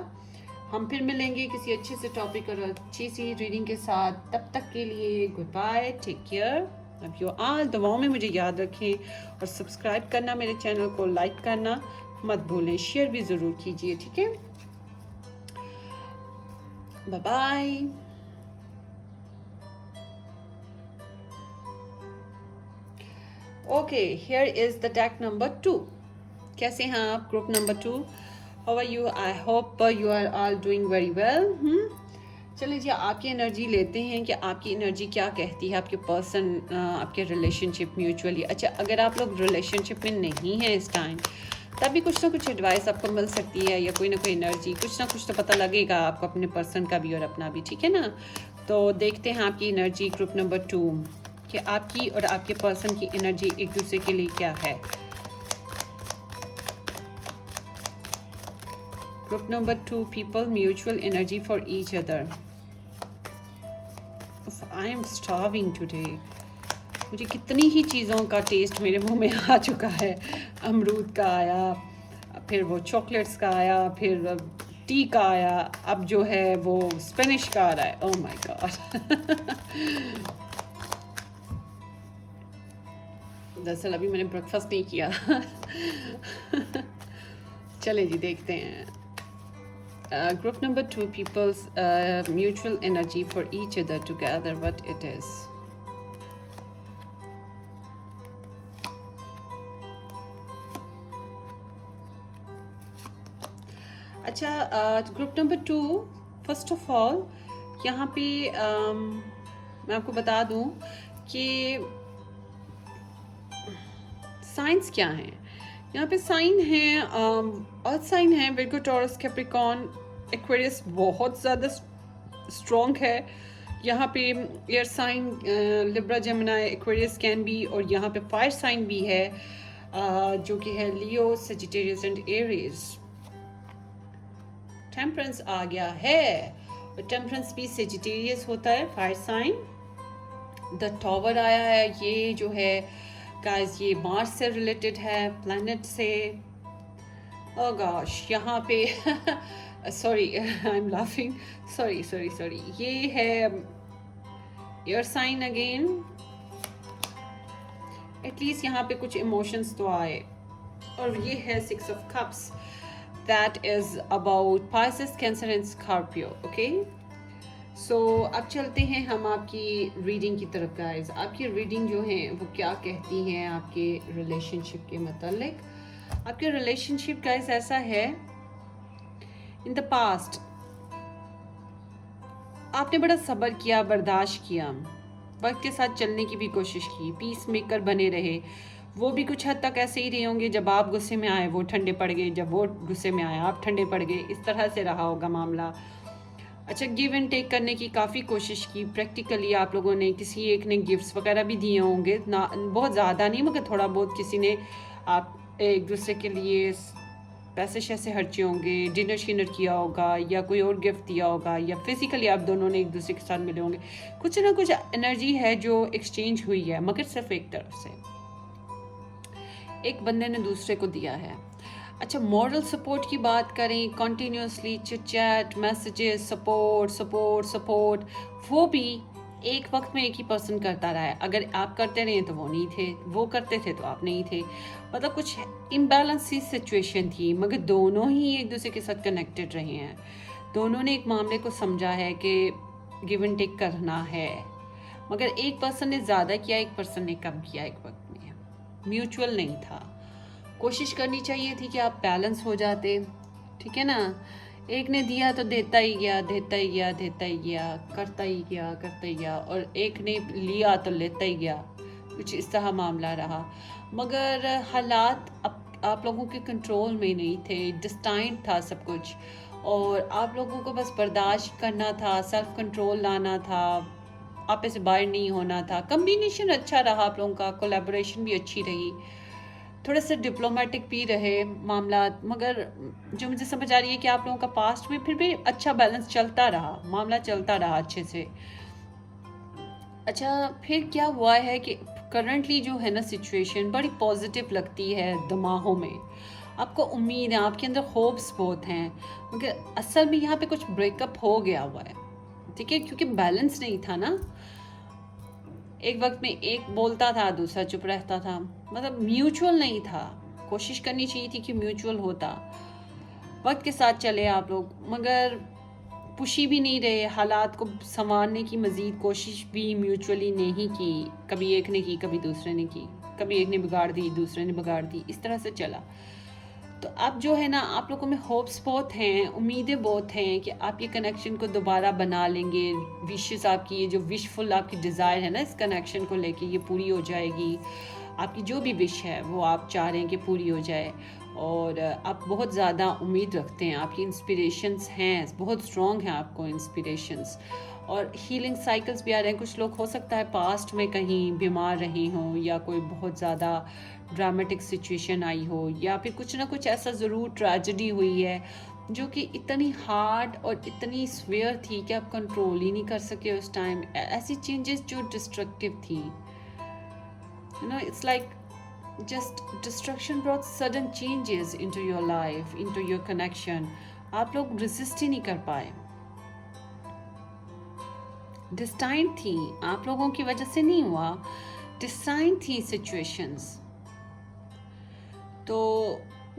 हम फिर मिलेंगे किसी अच्छे से टॉपिक और अच्छी सी रीडिंग के साथ. तब तक के लिए गुड बाय, टेक केयर. अब यू ऑल दुआओं में मुझे याद रखें और सब्सक्राइब करना, मेरे चैनल को लाइक करना मत भूलें, शेयर भी ज़रूर कीजिए. ठीक है, bye bye. Okay, here is the deck number 2. कैसे हैं आप group number 2? How are you? I hope you are all doing very well. चलिए जी, आपकी एनर्जी लेते हैं कि आपकी एनर्जी क्या कहती है, आपके पर्सन, आपके रिलेशनशिप म्यूचुअली. अच्छा, अगर आप लोग रिलेशनशिप में नहीं हैं इस टाइम, तभी कुछ ना कुछ एडवाइस आपको मिल सकती है, या कोई ना कोई एनर्जी, कुछ ना कुछ तो पता लगेगा आपको अपने पर्सन का भी और अपना भी. ठीक है ना? तो देखते हैं आपकी एनर्जी ग्रुप नंबर 2, कि आपकी और आपके पर्सन की एनर्जी एक दूसरे के लिए क्या है. Group number 2, people, mutual energy for each other. I am starving today. मुझे कितनी ही चीज़ों का टेस्ट मेरे मुंह में आ चुका है. अमरूद का आया, फिर वो चॉकलेट्स का आया, फिर टी का आया, अब जो है वो स्पेनिश का आ रहा है. Oh my God. दरअसल अभी मैंने ब्रेकफास्ट नहीं किया. चले जी, देखते हैं. Group number 2, people's mutual energy for each other together, what it is. अच्छा, group number 2, first of all यहाँ पे मैं आपको बता दूँ कि साइंस क्या हैं. यहाँ पे साइन है, अर्थ साइन है, विर्गो, टॉरस, कैप्रिकॉर्न, एक्वेरियस बहुत ज़्यादा स्ट्रॉन्ग है. यहाँ पे air sign Libra, Gemini, Aquarius can be, और यहाँ पे फायर साइन भी है जो कि है लियो, सजिटेरियस एंड एरीज. टेम्परेंस आ गया है, और टेम्परेंस भी सजिटेरियस होता है, फायर साइन. द टॉवर आया है, ये जो है गाइस ये मार्स से रिलेटेड है, प्लैनेट से. ओह गॉश, यहाँ पे sorry, I am laughing, sorry. ये है एयर साइन अगेन. एटलीस्ट यहाँ पे कुछ इमोशंस तो आए. और ये है 6 of cups, that is about Pisces, Cancer and Scorpio. Okay, so अब चलते हैं हम आपकी रीडिंग की तरफ गाइस. आपकी रीडिंग जो है वो क्या कहती हैं आपके रिलेशनशिप के मतलब. आपके रिलेशनशिप गाइस ऐसा है, इन द पास्ट आपने बड़ा सब्र किया, बर्दाश्त किया, वक्त के साथ चलने की भी कोशिश की, पीस मेकर बने रहे. वो भी कुछ हद तक ऐसे ही रहे होंगे. जब आप गुस्से में आए वो ठंडे पड़ गए, जब वो गुस्से में आए आप ठंडे पड़ गए. इस तरह से रहा होगा मामला. अच्छा, गिव एंड टेक करने की काफ़ी कोशिश की. प्रैक्टिकली आप लोगों ने, किसी एक ने गिफ्ट्स वगैरह भी दिए होंगे, ना बहुत ज़्यादा नहीं मगर थोड़ा बहुत. किसी ने आप एक दूसरे के लिए पैसे शैसे खर्चे होंगे, डिनर शिनर किया होगा, या कोई और गिफ्ट दिया होगा, या फिज़िकली आप दोनों ने एक दूसरे के साथ मिले होंगे. कुछ ना कुछ एनर्जी है जो एक्सचेंज हुई है, मगर सिर्फ एक तरफ से, एक बंदे ने दूसरे को दिया है. अच्छा, मॉरल सपोर्ट की बात करें, कॉन्टीन्यूसली चिट-चैट, मैसेजेस, सपोर्ट, वो भी एक वक्त में एक ही पर्सन करता रहा है. अगर आप करते रहे तो वो नहीं थे, वो करते थे तो आप नहीं थे. मतलब कुछ इम्बैलेंस सी सिचुएशन थी, मगर दोनों ही एक दूसरे के साथ कनेक्टेड रहे हैं. दोनों ने एक मामले को समझा है कि गिव एंड टेक करना है, मगर एक पर्सन ने ज़्यादा किया, एक पर्सन ने कम किया. एक वक्त में म्यूचुअल नहीं था. कोशिश करनी चाहिए थी कि आप बैलेंस हो जाते. ठीक है ना? एक ने दिया तो देता ही गया, करता ही गया, और एक ने लिया तो लेता ही गया. कुछ इस तरह मामला रहा. मगर हालात आप लोगों के कंट्रोल में नहीं थे, डिस्टाइंड था सब कुछ, और आप लोगों को बस बर्दाश्त करना था, सेल्फ कंट्रोल लाना था, आपस से बाहर नहीं होना था. कम्बिनेशन अच्छा रहा आप लोगों का, कोलैबोरेशन भी अच्छी रही. थोड़ा सा डिप्लोमेटिक भी रहे मामला, मगर जो मुझे समझ आ रही है कि आप लोगों का पास्ट में फिर भी अच्छा बैलेंस चलता रहा, मामला चलता रहा अच्छे से। अच्छा, फिर क्या हुआ है कि करंटली जो है ना सिचुएशन बड़ी पॉजिटिव लगती है दिमागों में, आपको उम्मीद है, आपके अंदर होप्स बहुत हैं, मगर असल में यहाँ पे कुछ ब्रेकअप हो गया हुआ है, ठीक है, क्योंकि बैलेंस नहीं था ना। एक वक्त में एक बोलता था, दूसरा चुप रहता था, मतलब म्यूचुअल नहीं था। कोशिश करनी चाहिए थी कि म्यूचुअल होता। वक्त के साथ चले आप लोग, मगर पुशी भी नहीं रहे, हालात को संवारने की मज़ीद कोशिश भी म्यूचुअली नहीं की। कभी एक ने की, कभी दूसरे ने की, कभी एक ने बिगाड़ दी, दूसरे ने बिगाड़ दी, इस तरह से चला। तो अब जो है ना, आप लोगों में होप्स बहुत हैं, उम्मीदें बहुत हैं कि आप ये कनेक्शन को दोबारा बना लेंगे। विशेस आपकी, ये जो विशफुल आपकी डिज़ायर है ना इस कनेक्शन को लेके, ये पूरी हो जाएगी। आपकी जो भी विश है वो आप चाह रहे हैं कि पूरी हो जाए, और आप बहुत ज़्यादा उम्मीद रखते हैं। आपकी इंस्पिरेशंस हैं, बहुत स्ट्रॉन्ग हैं आपको इंस्पिरेशंस, और हीलिंग साइकिल्स भी आ रहे हैं। कुछ लोग हो सकता है पास्ट में कहीं बीमार रहे हों, या कोई बहुत ज़्यादा ड्रामेटिक सिचुएशन आई हो, या फिर कुछ ना कुछ ऐसा ज़रूर ट्रेजेडी हुई है जो कि इतनी हार्ड और इतनी स्वेयर थी कि आप कंट्रोल ही नहीं कर सके उस टाइम। ऐसी चेंजेस जो डिस्ट्रक्टिव थी, you know, it's like just destruction brought sudden changes into your life, into your connection. आप लोग resist ही नहीं कर पाए। डिस्टाइन थी, आप लोगों की वजह से नहीं हुआ, डिस्टाइन थी सिचुएशंस। तो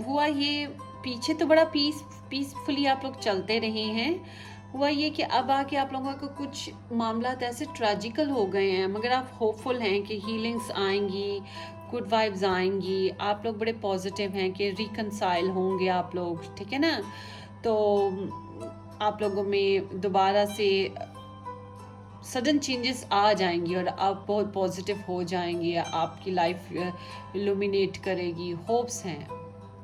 हुआ ये, पीछे तो बड़ा पीसफुली आप लोग चलते रहे हैं। हुआ ये कि अब आके आप लोगों को कुछ मामला ऐसे ट्रेजिकल हो गए हैं, मगर आप होपफुल हैं कि हीलिंग्स आएंगी, गुड वाइब्स आएंगी। आप लोग बड़े पॉजिटिव हैं कि रिकनसाइल होंगे आप लोग, ठीक है ना। तो आप लोगों में दोबारा से सडन चेंजेस आ जाएंगी और आप बहुत पॉजिटिव हो जाएंगे, आपकी लाइफ इल्यूमिनेट करेगी। होप्स हैं,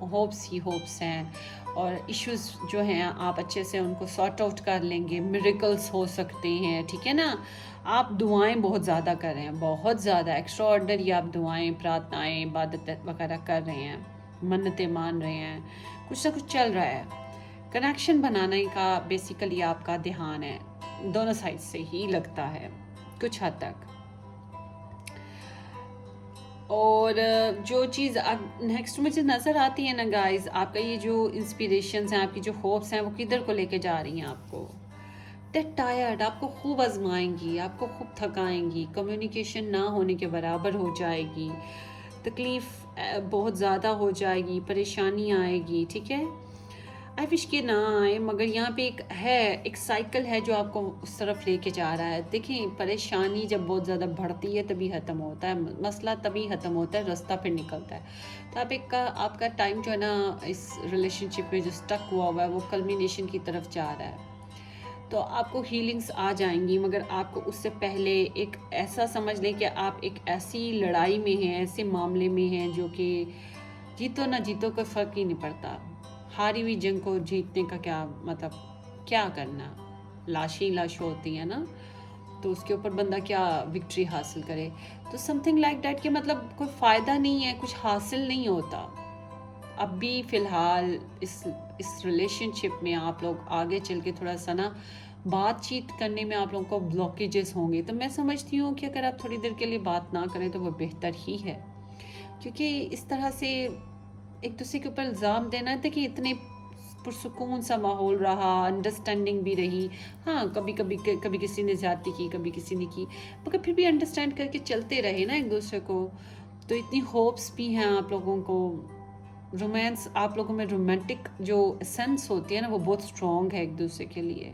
होप्स ही होप्स हैं, और इश्यूज जो हैं आप अच्छे से उनको सॉर्ट आउट कर लेंगे। मिरेकल्स हो सकते हैं, ठीक है ना। आप दुआएं बहुत ज़्यादा कर रहे हैं, बहुत ज़्यादा एक्स्ट्रा ऑर्डनरी आप दुआएं, प्रार्थनाएं, इबादत वगैरह कर रहे हैं, मन्नतें मान रहे हैं, कुछ ना कुछ चल रहा है। कनेक्शन बनाने का बेसिकली आपका ध्यान है, दोनों साइड से ही लगता है कुछ हद तक। और जो चीज़ अब नेक्स्ट मुझे नज़र आती है ना गाइस, आपका ये जो इंस्पिरेशंस हैं, आपकी जो होप्स हैं, वो किधर को लेके जा रही हैं आपको। डेट टायर्ड, आपको खूब आजमाएंगी, आपको खूब थकाएंगी, कम्युनिकेशन ना होने के बराबर हो जाएगी, तकलीफ़ बहुत ज़्यादा हो जाएगी, परेशानी आएगी, ठीक है। आई विश कि ना आए, मगर यहाँ पे एक साइकिल है जो आपको उस तरफ लेके जा रहा है। देखिए, परेशानी जब बहुत ज़्यादा बढ़ती है तभी ख़त्म होता है, मसला तभी ख़त्म होता है, रास्ता फिर निकलता है। तो आपका टाइम जो है ना इस रिलेशनशिप में जो स्टक हुआ है वो कल्मिनेशन की तरफ जा रहा है। तो आपको हीलिंग्स आ जाएंगी, मगर आपको उससे पहले एक ऐसा समझ लें कि आप एक ऐसी लड़ाई में हैं, ऐसे मामले में हैं जो कि जीतो ना जीतो कोई फ़र्क ही नहीं पड़ता। हारी हुई जंग को जीतने का क्या मतलब, क्या करना, लाश ही लाश होती है ना, तो उसके ऊपर बंदा क्या विक्ट्री हासिल करे। तो समथिंग लाइक डैट कि मतलब कोई फ़ायदा नहीं है, कुछ हासिल नहीं होता। अब भी फ़िलहाल इस रिलेशनशिप में आप लोग आगे चल के थोड़ा सा ना बातचीत करने में आप लोगों को ब्लॉकेजेस होंगे। तो मैं समझती हूँ कि अगर आप थोड़ी देर के लिए बात ना करें तो वो बेहतर ही है, क्योंकि इस तरह से एक दूसरे के ऊपर इल्ज़ाम देना है कि इतने पुरसुकून सा माहौल रहा, अंडरस्टैंडिंग भी रही। हाँ, कभी किसी ने ज़्यादती की, कभी किसी ने की, मगर फिर भी अंडरस्टैंड करके चलते रहे ना एक दूसरे को। तो इतनी होप्स भी हैं आप लोगों को, रोमांस, आप लोगों में रोमांटिक जो सेंस होती है ना वो बहुत स्ट्रॉन्ग है एक दूसरे के लिए।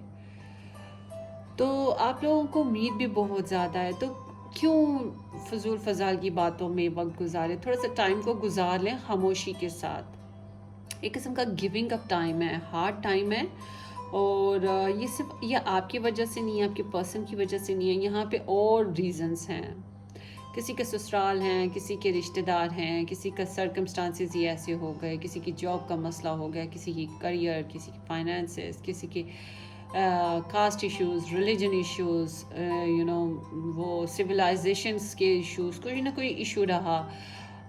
तो आप लोगों को उम्मीद भी बहुत ज़्यादा है, तो क्यों फजूल फजाल की बातों में वक्त गुजारे। थोड़ा सा टाइम को गुजार लें खामोशी के साथ। एक किस्म का गिविंग अप टाइम है, हार्ड टाइम है, और ये सिर्फ ये आपकी वजह से नहीं है, आपके पर्सन की वजह से नहीं है, यहाँ पे और रीजंस हैं। किसी के ससुराल हैं, किसी के रिश्तेदार हैं, किसी का सर्कमस्टांसेस ही ऐसे हो गए, किसी की जॉब का मसला हो गया, किसी की करियर, किसी की फाइनेंसेस, किसी के caste issues, religion issues, you know, वो सिविलाइजेशंस के इश्यूज़, कोई ना कोई इशू रहा।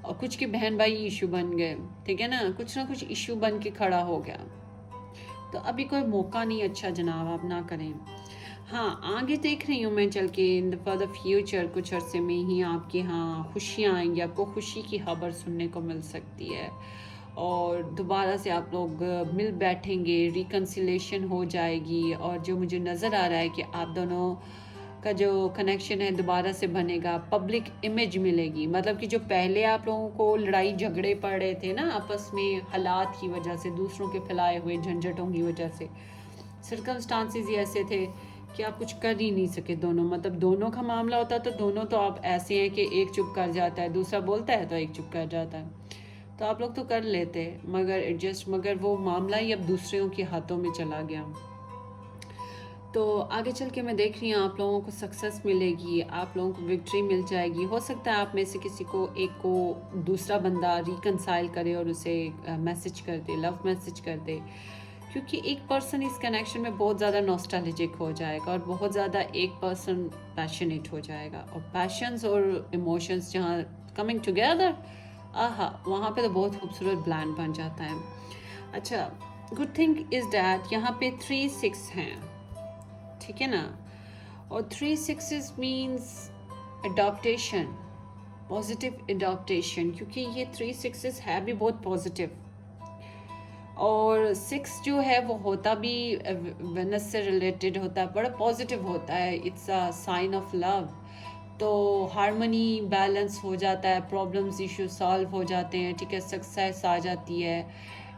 और कुछ के बहन भाई इशू बन गए, ठीक है ना, कुछ इशू बन के खड़ा हो गया। तो अभी कोई मौका नहीं अच्छा जनाब, आप ना करें। हाँ, आगे देख रही हूँ मैं चल के इन फॉर द फ्यूचर कुछ अरसे में ही आपके यहाँ खुशियाँ आएंगी, आपको खुशी की खबर सुनने को मिल सकती है और दोबारा से आप लोग मिल बैठेंगे, रिकन्सिलेशन हो जाएगी। और जो मुझे नज़र आ रहा है कि आप दोनों का जो कनेक्शन है दोबारा से बनेगा, पब्लिक इमेज मिलेगी। मतलब कि जो पहले आप लोगों को लड़ाई झगड़े पड़ रहे थे ना आपस में, हालात की वजह से, दूसरों के फैलाए हुए झंझटों की वजह से, सर्कमस्टांसिस ही ऐसे थे कि आप कुछ कर ही नहीं सके दोनों। मतलब दोनों का मामला होता तो दोनों तो आप ऐसे हैं कि एक चुप कर जाता है, दूसरा बोलता है तो एक चुप कर जाता है, तो आप लोग तो कर लेते मगर एडजस्ट, मगर वो मामला ही अब दूसरों के हाथों में चला गया। तो आगे चल के मैं देख रही हूँ आप लोगों को सक्सेस मिलेगी, आप लोगों को विक्ट्री मिल जाएगी। हो सकता है आप में से किसी को एक को दूसरा बंदा रिकनसाइल करे और उसे मैसेज कर दे, लव मैसेज कर दे, क्योंकि एक पर्सन इस कनेक्शन में बहुत ज़्यादा नॉस्टैल्जिक हो जाएगा और बहुत ज़्यादा एक पर्सन पैशनेट हो जाएगा। और पैशंस और इमोशंस जहाँ कमिंग टुगेदर, आहा, वहाँ पे तो बहुत खूबसूरत ब्लैंड बन जाता है। अच्छा, गुड थिंग इज़ डैट यहाँ पे 3-6 हैं, ठीक है ना, और 3 6 मीन्स अडॉप्टेशन, पॉजिटिव अडॉप्टेशन, क्योंकि ये 3 6 है भी बहुत पॉजिटिव। और 6 जो है वो होता भी वेनस से रिलेटेड होता है, बड़ा पॉजिटिव होता है, it's a sign of love. तो हारमोनी बैलेंस हो जाता है, प्रॉब्लम्स इश्यूज सॉल्व हो जाते हैं, ठीक है, सक्सेस आ जाती है,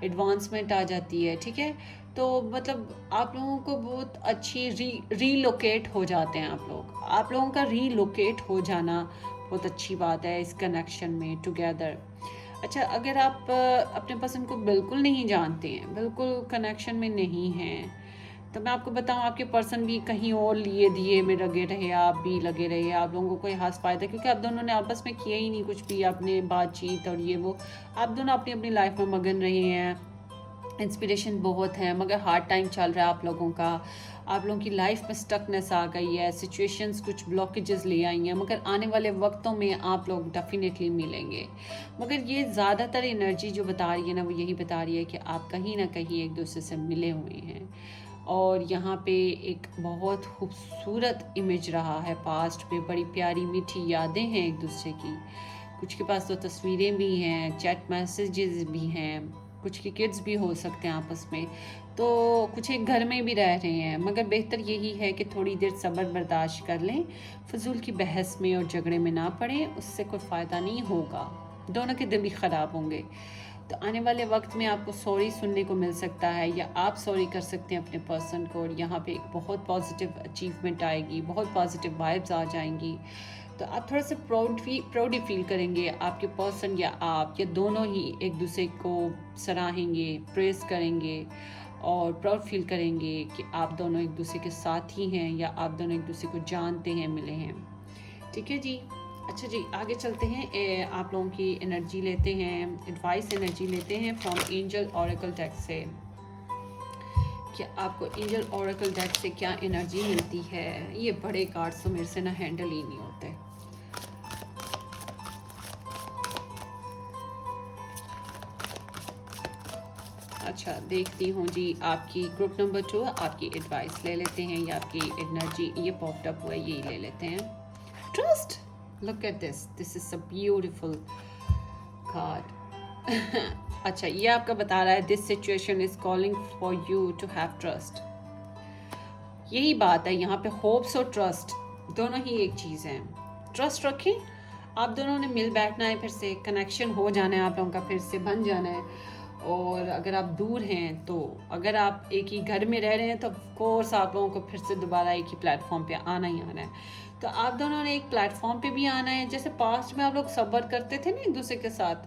एडवांसमेंट आ जाती है, ठीक है। तो मतलब आप लोगों को बहुत अच्छी रीलोकेट हो जाते हैं आप लोगों का रीलोकेट हो जाना बहुत अच्छी बात है इस कनेक्शन में टुगेदर। अच्छा, अगर आप अपने पसंद को बिल्कुल नहीं जानते हैं, बिल्कुल कनेक्शन में नहीं हैं, तो मैं आपको बताऊं आपके पर्सन भी कहीं और लिए दिए में लगे रहे, आप भी लगे रहे, आप लोगों को कोई खास फ़ायदा, क्योंकि आप दोनों ने आपस में किया ही नहीं कुछ भी, आपने बातचीत और ये वो, आप दोनों अपनी अपनी लाइफ में मगन रहे हैं। इंस्पिरेशन बहुत है मगर हार्ड टाइम चल रहा है आप लोगों का, आप लोगों की लाइफ में स्टकनेस आ गई है, सिचुएशंस कुछ ब्लॉकेजेस ले आई हैं, मगर आने वाले वक्तों में आप लोग डेफिनेटली मिलेंगे। मगर ये ज़्यादातर एनर्जी जो बता रही है ना, वो यही बता रही है कि आप कहीं ना कहीं एक दूसरे से मिले हुए हैं। और यहाँ पे एक बहुत खूबसूरत इमेज रहा है पास्ट पे, बड़ी प्यारी मीठी यादें हैं एक दूसरे की, कुछ के पास तो तस्वीरें भी हैं, चैट मैसेजेस भी हैं, कुछ के किड्स भी हो सकते हैं आपस में, तो कुछ एक घर में भी रह रहे हैं। मगर बेहतर यही है कि थोड़ी देर सब्र बर्दाश्त कर लें, फजूल की बहस में और झगड़े में ना पड़ें, उससे कोई फ़ायदा नहीं होगा, दोनों के दिल भी ख़राब होंगे। तो आने वाले वक्त में आपको सॉरी सुनने को मिल सकता है, या आप सॉरी कर सकते हैं अपने पर्सन को, और यहाँ पे एक बहुत पॉजिटिव अचीवमेंट आएगी, बहुत पॉजिटिव वाइब्स आ जाएंगी। तो आप थोड़ा सा प्राउड फील करेंगे, आपके पर्सन या आप या दोनों ही एक दूसरे को सराहेंगे, प्रेस करेंगे और प्राउड फील करेंगे कि आप दोनों एक दूसरे के साथ ही हैं, या आप दोनों एक दूसरे को जानते हैं, मिले हैं, ठीक है जी। अच्छा जी, आगे चलते हैं, आप लोगों की एनर्जी लेते हैं, एडवाइस एनर्जी लेते हैं फ्रॉम एंजल ऑरेकल डेक से, कि आपको एंजल ऑरेकल डेक से क्या एनर्जी मिलती है। ये बड़े कार्ड्स तो मेरे से ना हैंडल ही नहीं होते। अच्छा, देखती हूँ जी, आपकी ग्रुप नंबर 2, आपकी एडवाइस ले लेते हैं, या आपकी एनर्जी ये पॉप्ड अप हुआ है, यही ले लेते हैं। Trust, look at this is a beautiful card. अच्छा, ये आपका बता रहा है this situation is calling for you to have trust. यही बात है यहाँ पे, होप्स और ट्रस्ट दोनों ही एक चीज़ है। ट्रस्ट रखें, आप दोनों ने मिल बैठना है, फिर से कनेक्शन हो जाना है, आप लोगों का फिर से बन जाना है। और अगर आप दूर हैं, तो अगर आप एक ही घर में रह रहे हैं, तो ऑफकोर्स आप लोगों को फिर से दोबारा एक ही प्लेटफॉर्म पे आना ही आना है। तो आप दोनों ने एक प्लेटफॉर्म पे भी आना है, जैसे पास्ट में आप लोग सब्र करते थे ना एक दूसरे के साथ,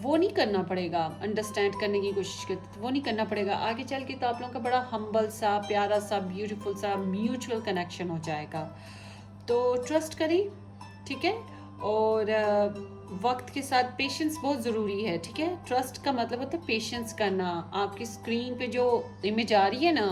वो नहीं करना पड़ेगा, अंडरस्टैंड करने की कोशिश करते थे, वो नहीं करना पड़ेगा। आगे चल के तो आप लोगों का बड़ा हम्बल सा, प्यारा सा, ब्यूटीफुल सा म्यूचुअल कनेक्शन हो जाएगा। तो ट्रस्ट करें, ठीक है, और वक्त के साथ पेशेंस बहुत ज़रूरी है, ठीक है। ट्रस्ट का मतलब होता है पेशेंस करना। आपकी स्क्रीन पे जो इमेज आ रही है ना,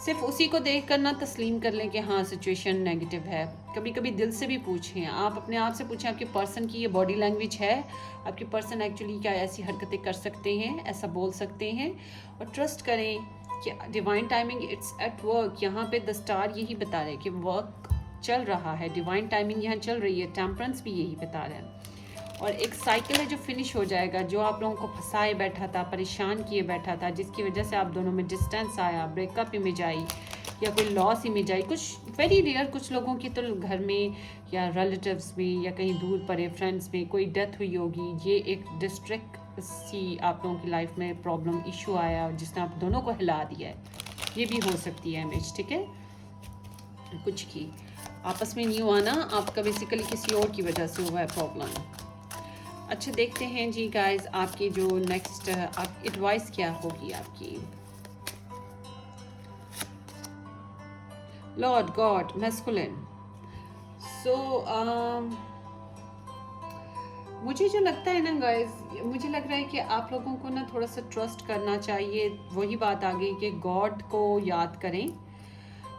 सिर्फ उसी को देख कर ना तस्लीम कर लें कि हाँ सिचुएशन नेगेटिव है। कभी कभी दिल से भी पूछें, आप अपने आप से पूछें आपके पर्सन की ये बॉडी लैंग्वेज है, आपके पर्सन एक्चुअली क्या ऐसी हरकतें कर सकते हैं, ऐसा बोल सकते हैं। और ट्रस्ट करें कि divine timing it's at work. यहाँ पे द स्टार यही बता रहे हैं कि वर्क चल रहा है, डिवाइन टाइमिंग यहाँ चल रही है। टेम्परेंस भी यही बता रहे हैं। और एक साइकिल है जो फिनिश हो जाएगा, जो आप लोगों को फंसाए बैठा था, परेशान किए बैठा था, जिसकी वजह से आप दोनों में डिस्टेंस आया, ब्रेकअप इमेज आई या कोई लॉस इमेज आई। कुछ वेरी रेयर कुछ लोगों की तो घर में या रिलेटिव्स में या कहीं दूर पड़े फ्रेंड्स में कोई डेथ हुई होगी। ये एक डिस्ट्रैक्ट सी आप लोगों की लाइफ में प्रॉब्लम इशू आया जिसने आप दोनों को हिला दिया है। ये भी हो सकती है इमेज, ठीक है। कुछ की आपस में नहीं हुआ ना, आपका बेसिकली किसी और की वजह से हुआ है प्रॉब्लम। अच्छा देखते हैं जी गाइस, आपकी जो नेक्स्ट आप एडवाइस क्या होगी आपकी। Lord God masculine. सो मुझे जो लगता है ना गाइस, मुझे लग रहा है कि आप लोगों को ना थोड़ा सा ट्रस्ट करना चाहिए। वही बात आ गई कि गॉड को याद करें,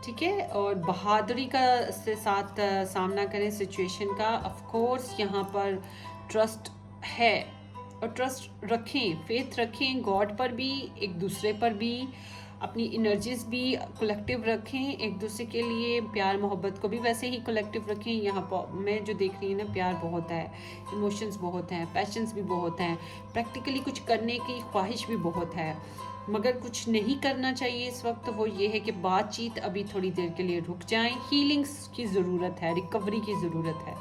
ठीक है, और बहादुरी का से साथ सामना करें सिचुएशन का। ऑफ कोर्स यहाँ पर ट्रस्ट है और ट्रस्ट रखें, फेथ रखें गॉड पर भी, एक दूसरे पर भी, अपनी एनर्जीज भी कलेक्टिव रखें एक दूसरे के लिए। प्यार मोहब्बत को भी वैसे ही कलेक्टिव रखें। यहाँ पर मैं जो देख रही हूँ ना, प्यार बहुत है, इमोशंस बहुत हैं, पैशंस भी बहुत हैं, प्रैक्टिकली कुछ करने की ख्वाहिश भी बहुत है। मगर कुछ नहीं करना चाहिए इस वक्त, वो ये है कि बातचीत अभी थोड़ी देर के लिए रुक जाएं। हीलिंग्स की ज़रूरत है, रिकवरी की ज़रूरत है।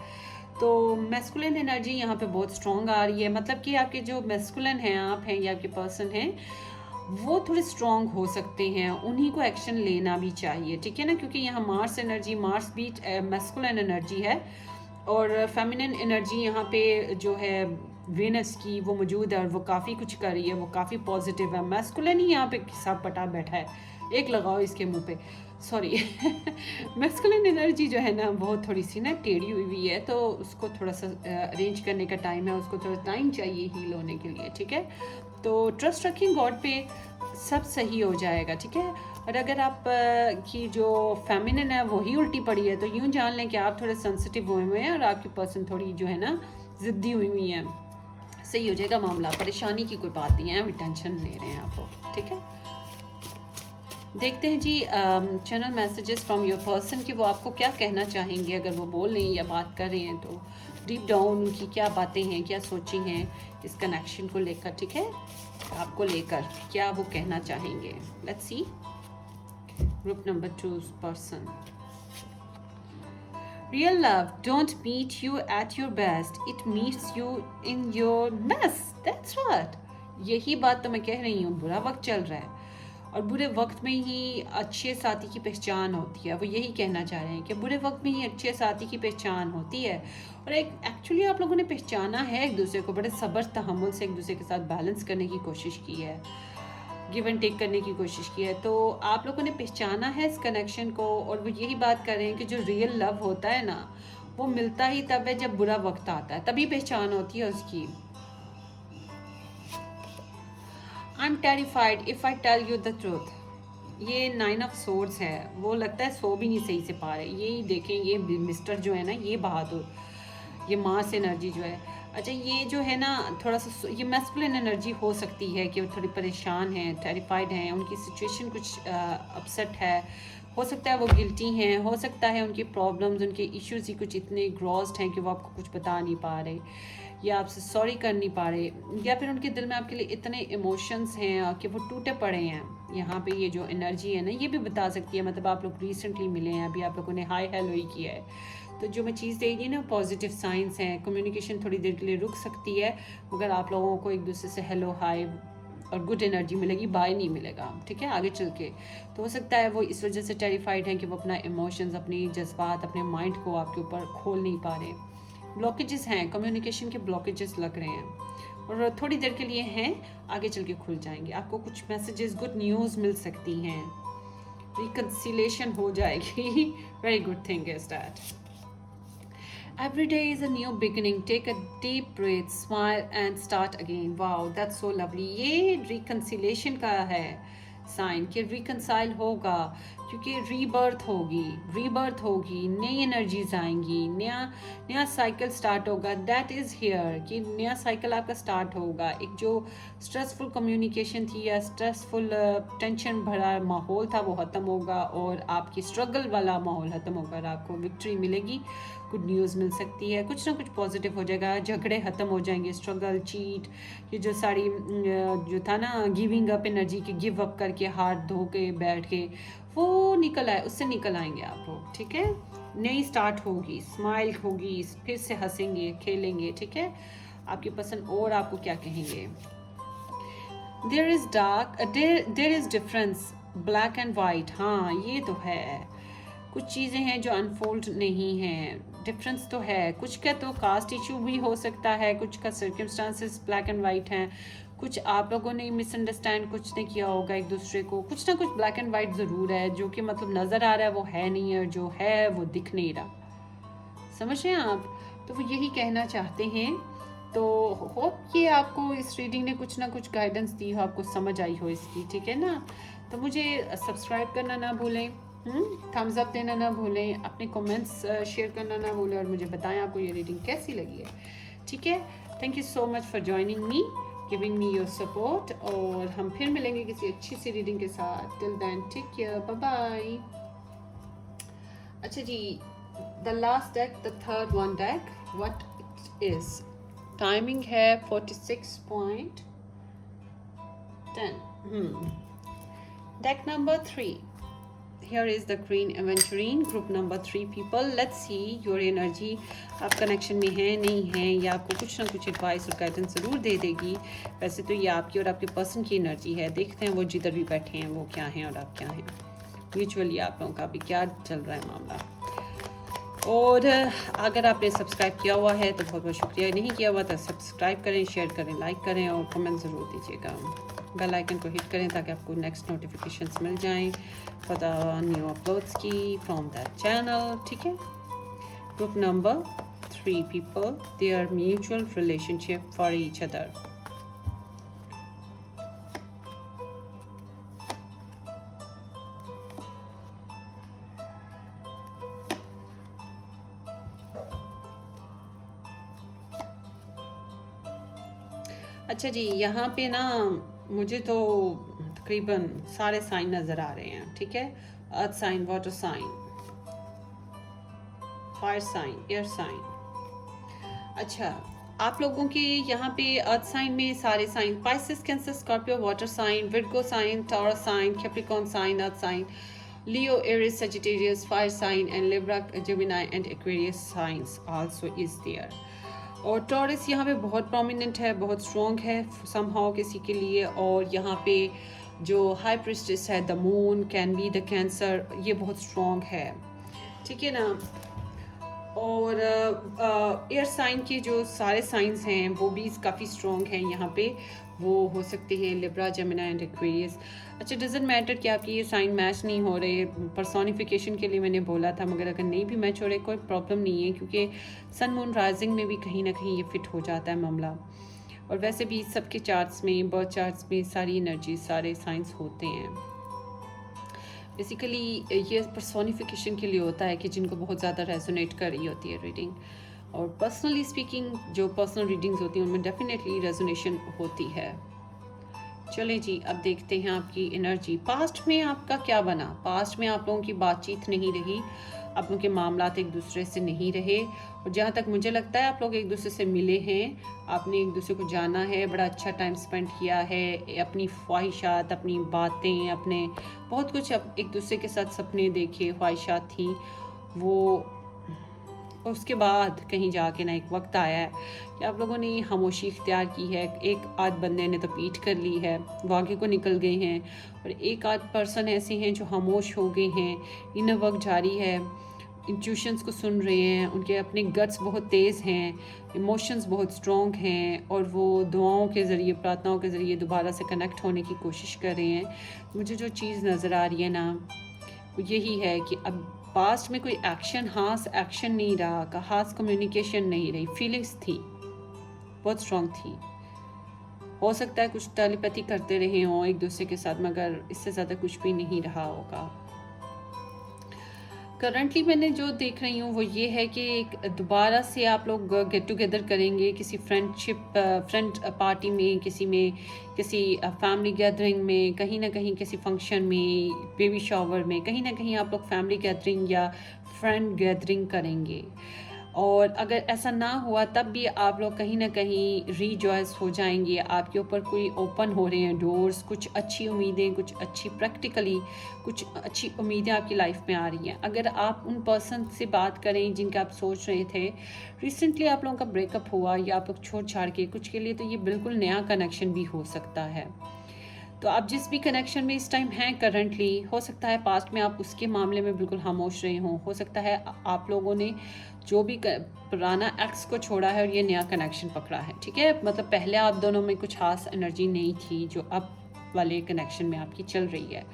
तो मैस्कुलिन एनर्जी यहाँ पे बहुत स्ट्रॉन्ग आ रही है। मतलब कि आपके जो मैस्कुलिन हैं, आप हैं या आपके पर्सन हैं, वो थोड़े स्ट्रॉन्ग हो सकते हैं, उन्हीं को एक्शन लेना भी चाहिए, ठीक है ना। क्योंकि यहाँ मार्स एनर्जी, मार्स भी मैस्कुलिन एनर्जी है और फेमिनिन एनर्जी यहाँ पे जो है वेनस की वो मौजूद है और वो काफ़ी कुछ कर रही है, वो काफ़ी पॉजिटिव है। मैस्कुलिन ही यहाँ पे सब पटा बैठा है, एक लगाओ इसके मुंह पे, सॉरी। मैस्कुलिन एनर्जी जो है ना वो थोड़ी सी ना टेढ़ी हुई है, तो उसको थोड़ा सा अरेंज करने का टाइम है, उसको थोड़ा टाइम चाहिए हील होने के लिए, ठीक है। तो ट्रस्ट रखें गॉड पे, सब सही हो जाएगा, ठीक है। और अगर आप की जो फेमिनिन है वही उल्टी पड़ी है, तो यूँ जान लें कि आप थोड़े सेंसिटिव हुए हुए हैं और आपकी पर्सन थोड़ी जो है ना ज़िद्दी हुई हुई है। सही हो जाएगा मामला, परेशानी की कोई बात नहीं है, अभी टेंशन ले रहे हैं आपको, ठीक है। देखते हैं जी channel messages from your person कि वो आपको क्या कहना चाहेंगे। अगर वो बोल रहे हैं या बात कर रहे हैं तो डीप डाउन उनकी क्या बातें हैं, क्या सोची हैं इस कनेक्शन को लेकर, ठीक है, आपको लेकर क्या वो कहना चाहेंगे। Let's see group number 2 person. Real love don't meet you at your best, it meets you in your mess. That's what. यही बात तो मैं कह रही हूँ, बुरा वक्त चल रहा है और बुरे वक्त में ही अच्छे साथी की पहचान होती है। वो यही कहना चाह रहे हैं कि बुरे वक्त में ही अच्छे साथी की पहचान होती है। और एक एक्चुअली आप लोगों ने पहचाना है एक दूसरे को, बड़े सब्र तहम्मुल से एक दूसरे के साथ बैलेंस करने की कोशिश की है, गिव एंड टेक करने की कोशिश की है। तो आप लोगों ने पहचाना है इस कनेक्शन को और वो यही बात कर रहे हैं कि जो रियल लव होता है ना, वो मिलता ही तब है जब बुरा वक्त आता है, तभी पहचान होती है उसकी। I am terrified if I tell you the truth. ये 9 ऑफ सोर्ड्स है, वो लगता है सो भी नहीं सही से पा रहे। यही देखें, ये मिस्टर जो है ना, ये बहादुर, ये मार्स एनर्जी जो है। अच्छा ये जो है ना थोड़ा सा ये मैस्कुलिन एनर्जी हो सकती है कि वो थोड़ी परेशान हैं, टेरिफाइड हैं, उनकी सिचुएशन कुछ अपसेट है, हो सकता है वो गिल्टी हैं, हो सकता है उनकी प्रॉब्लम्स, उनके इश्यूज़ ही कुछ इतने ग्रॉस्ड हैं कि वो आपको कुछ बता नहीं पा रहे या आपसे सॉरी कर नहीं पा रहे, या फिर उनके दिल में आपके लिए इतने इमोशंस हैं कि वो टूटे पड़े हैं। यहाँ पे ये जो एनर्जी है ना, ये भी बता सकती है, मतलब आप लोग रिसेंटली मिले हैं, अभी आप लोगों ने हाई हेलो ही किया है, तो जो मैं चीज़ दे रही ना पॉजिटिव साइंस हैं। कम्युनिकेशन थोड़ी देर के लिए रुक सकती है मगर आप लोगों को एक दूसरे से हेलो हाय और गुड एनर्जी मिलेगी, बाय नहीं मिलेगा, ठीक है, आगे चल के। तो हो सकता है वो इस वजह से टेरिफाइड हैं कि वो अपना इमोशंस, अपनी जज्बात, अपने माइंड को आपके ऊपर खोल नहीं पा रहे। ब्लॉकेजेस हैं, कम्युनिकेशन के ब्लॉकेजेस लग रहे हैं और थोड़ी देर के लिए हैं, आगे चल के खुल जाएंगे। आपको कुछ मैसेजेस, गुड न्यूज़ मिल सकती हैं, रिकन्सिलेशन हो जाएगी। Very good thing is that. Every day is a new beginning. Take a deep breath, smile and start again. Wow, that's so lovely. ये reconciliation का है, साइन कि रिकनसाइल होगा, क्योंकि रीबर्थ होगी, नई एनर्जीज आएंगी, नया नया साइकिल स्टार्ट होगा। दैट इज़ हियर कि नया साइकिल आपका स्टार्ट होगा। एक जो स्ट्रेसफुल कम्युनिकेशन थी या स्ट्रेसफुल टेंशन भरा माहौल था वो ख़त्म होगा और आपकी स्ट्रगल वाला माहौल ख़त्म होगा और आपको विक्ट्री मिलेगी, गुड न्यूज़ मिल सकती है, कुछ ना कुछ पॉजिटिव हो जाएगा, झगड़े ख़त्म हो जाएंगे, स्ट्रगल, चीट, ये जो सारी जो था ना गिविंग अप एनर्जी की, गिव अप करके हाथ धो के बैठ के, वो निकल आए, उससे निकल आएंगे आप लोग। ठीक है, नई स्टार्ट होगी, स्माइल होगी, फिर से हंसेंगे खेलेंगे। ठीक है, आपकी पसंद और आपको क्या कहेंगे। There is dark, there is difference, black and white. हाँ ये तो है, कुछ चीज़ें हैं जो अनफोल्ड नहीं हैं, डिफरेंस तो है। कुछ का तो कास्ट इशू भी हो सकता है, कुछ का सर्कमस्टांसेस ब्लैक एंड वाइट हैं, कुछ आप लोगों ने मिसअंडरस्टैंड कुछ ने किया होगा एक दूसरे को, कुछ ना कुछ ब्लैक एंड वाइट ज़रूर है, जो कि मतलब नज़र आ रहा है वो है नहीं है, जो है वो दिख नहीं रहा। समझ रहे हैं आप, तो वो यही कहना चाहते हैं। तो होप कि आपको इस रीडिंग ने कुछ ना कुछ गाइडेंस दी हो, आपको समझ आई हो इसकी। ठीक है ना, तो मुझे सब्सक्राइब करना ना भूलें, थम्स अप देना ना भूलें, अपने कमेंट्स शेयर करना ना भूलें और मुझे बताएं आपको ये रीडिंग कैसी लगी है। ठीक है, thank you so much for joining me, giving me your support, और हम फिर मिलेंगे किसी अच्छी सी रीडिंग के साथ। Till then take care, bye bye. अच्छा जी, the last deck, the third one deck, what it is, timing है 46.10। Deck number 3. Here is the Green Aventurine, group number 3 people. Let's see your energy. आप connection में हैं नहीं हैं, या आपको कुछ ना कुछ एडवाइस और गाइडेंस ज़रूर दे देगी। वैसे तो ये आपकी और आपके पर्सन की एनर्जी है। देखते हैं वो जिधर भी बैठे हैं वो क्या हैं और आप क्या हैं। म्यूचुअली आप लोगों का भी क्या चल रहा है मामला। और अगर आपने सब्सक्राइब किया हुआ है तो बहुत बहुत शुक्रिया, नहीं किया हुआ तो सब्सक्राइब करें, शेयर करें, लाइक करें और कमेंट ज़रूर दीजिएगा। बेल आइकन को हिट करें ताकि आपको नेक्स्ट नोटिफिकेशंस मिल जाएं फॉर द न्यू अपलोड्स की फ्रॉम दैट चैनल। ठीक है, group number 3 people, their mutual relationship for each other. अच्छा जी, यहाँ पे ना मुझे तो तकरीबन सारे साइन नज़र आ रहे हैं। ठीक है, earth sign, water sign, fire sign, air sign. अच्छा, आप लोगों के यहाँ पे अर्थ साइन में सारे sign, Pisces, Cancer, Scorpio, water sign, Virgo sign, Taurus sign, Capricorn sign, earth sign, Leo, Aries, Sagittarius, fire sign and Libra, Gemini and Aquarius signs also is there. और Taurus यहाँ पे बहुत प्रोमिनेंट है, बहुत strong है somehow किसी के लिए। और यहाँ पे जो हाई प्रिस्टेस है, the moon, can be the cancer, ये बहुत स्ट्रॉन्ग है। ठीक है ना। और एयर साइन के जो सारे साइंस हैं वो भी काफ़ी स्ट्रॉन्ग हैं यहाँ पे, वो हो सकते हैं लिब्रा, जेमिनी एंड एक्वेरियस। अच्छा, डजेंट मैटर कि आपके ये साइन मैच नहीं हो रहे, पर्सोनिफिकेशन के लिए मैंने बोला था, मगर अगर नहीं भी मैच हो रहे कोई प्रॉब्लम नहीं है, क्योंकि सन मून राइजिंग में भी कहीं ना कहीं ये फिट हो जाता है मामला। और वैसे भी सबके चार्ट्स में, बर्थ चार्ट्स में सारी एनर्जी, सारे साइंस होते हैं। बेसिकली ये पर्सोनिफिकेशन के लिए होता है कि जिनको बहुत ज़्यादा रेजोनेट कर रही होती है रीडिंग। और पर्सनली स्पीकिंग जो पर्सनल रीडिंग्स होती हैं उनमें डेफिनेटली रेजोनेशन होती है। चलें जी, अब देखते हैं आपकी एनर्जी। पास्ट में आपका क्या बना, पास्ट में आप लोगों की बातचीत नहीं रही, आप लोगों के मामलात एक दूसरे से नहीं रहे, और जहाँ तक मुझे लगता है आप लोग एक दूसरे से मिले हैं, आपने एक दूसरे को जाना है, बड़ा अच्छा टाइम स्पेंड किया है, अपनी ख्वाहिशात, अपनी बातें, अपने बहुत कुछ एक दूसरे के साथ सपने देखे, ख्वाहिशात थी वो। उसके बाद कहीं जाके ना एक वक्त आया है कि आप लोगों ने खामोशी इख्तियार की है। एक आध बंदे ने तो पीठ कर ली है, वो आगे को निकल गए हैं, और एक आध पर्सन ऐसे हैं जो खामोश हो गए हैं। इनर वर्क जारी है, इंट्यूशंस को सुन रहे हैं, उनके अपने गट्स बहुत तेज़ हैं, इमोशंस बहुत स्ट्रॉन्ग हैं, और वो दुआओं के ज़रिए, प्रार्थनाओं के ज़रिए दोबारा से कनेक्ट होने की कोशिश कर रहे हैं। मुझे जो चीज़ नज़र आ रही है ना वो यही है कि अब पास्ट में कोई एक्शन, खास एक्शन नहीं रहा, खास कम्युनिकेशन नहीं रही, फीलिंग्स थी, बहुत स्ट्रॉन्ग थी। हो सकता है कुछ टेलीपैथी करते रहे हों एक दूसरे के साथ, मगर इससे ज़्यादा कुछ भी नहीं रहा होगा। करंटली मैंने जो देख रही हूँ वो ये है कि एक दोबारा से आप लोग गेट टुगेदर करेंगे किसी फ्रेंड पार्टी में, किसी फैमिली गैदरिंग में, कहीं ना कहीं किसी फंक्शन में, बेबी शावर में, कहीं ना कहीं आप लोग फैमिली गैदरिंग या फ्रेंड गैदरिंग करेंगे। और अगर ऐसा ना हुआ तब भी आप लोग कहीं ना कहीं रीजॉयस हो जाएंगे, आपके ऊपर कोई ओपन हो रहे हैं डोर्स, कुछ अच्छी उम्मीदें, कुछ अच्छी प्रैक्टिकली कुछ अच्छी उम्मीदें आपकी लाइफ में आ रही हैं। अगर आप उन पर्सन से बात करें जिनका आप सोच रहे थे, रिसेंटली आप लोगों का ब्रेकअप हुआ या आप लोग छोड़ छाड़ के कुछ के लिए, तो ये बिल्कुल नया कनेक्शन भी हो सकता है। तो आप जिस भी कनेक्शन में इस टाइम हैं करंटली, हो सकता है पास्ट में आप उसके मामले में बिल्कुल खामोश रहे हों, हो सकता है आप लोगों ने जो भी पुराना एक्स को छोड़ा है और ये नया कनेक्शन पकड़ा है, ठीक है। मतलब पहले आप दोनों में कुछ खास एनर्जी नहीं थी जो अब वाले कनेक्शन में आपकी चल रही है।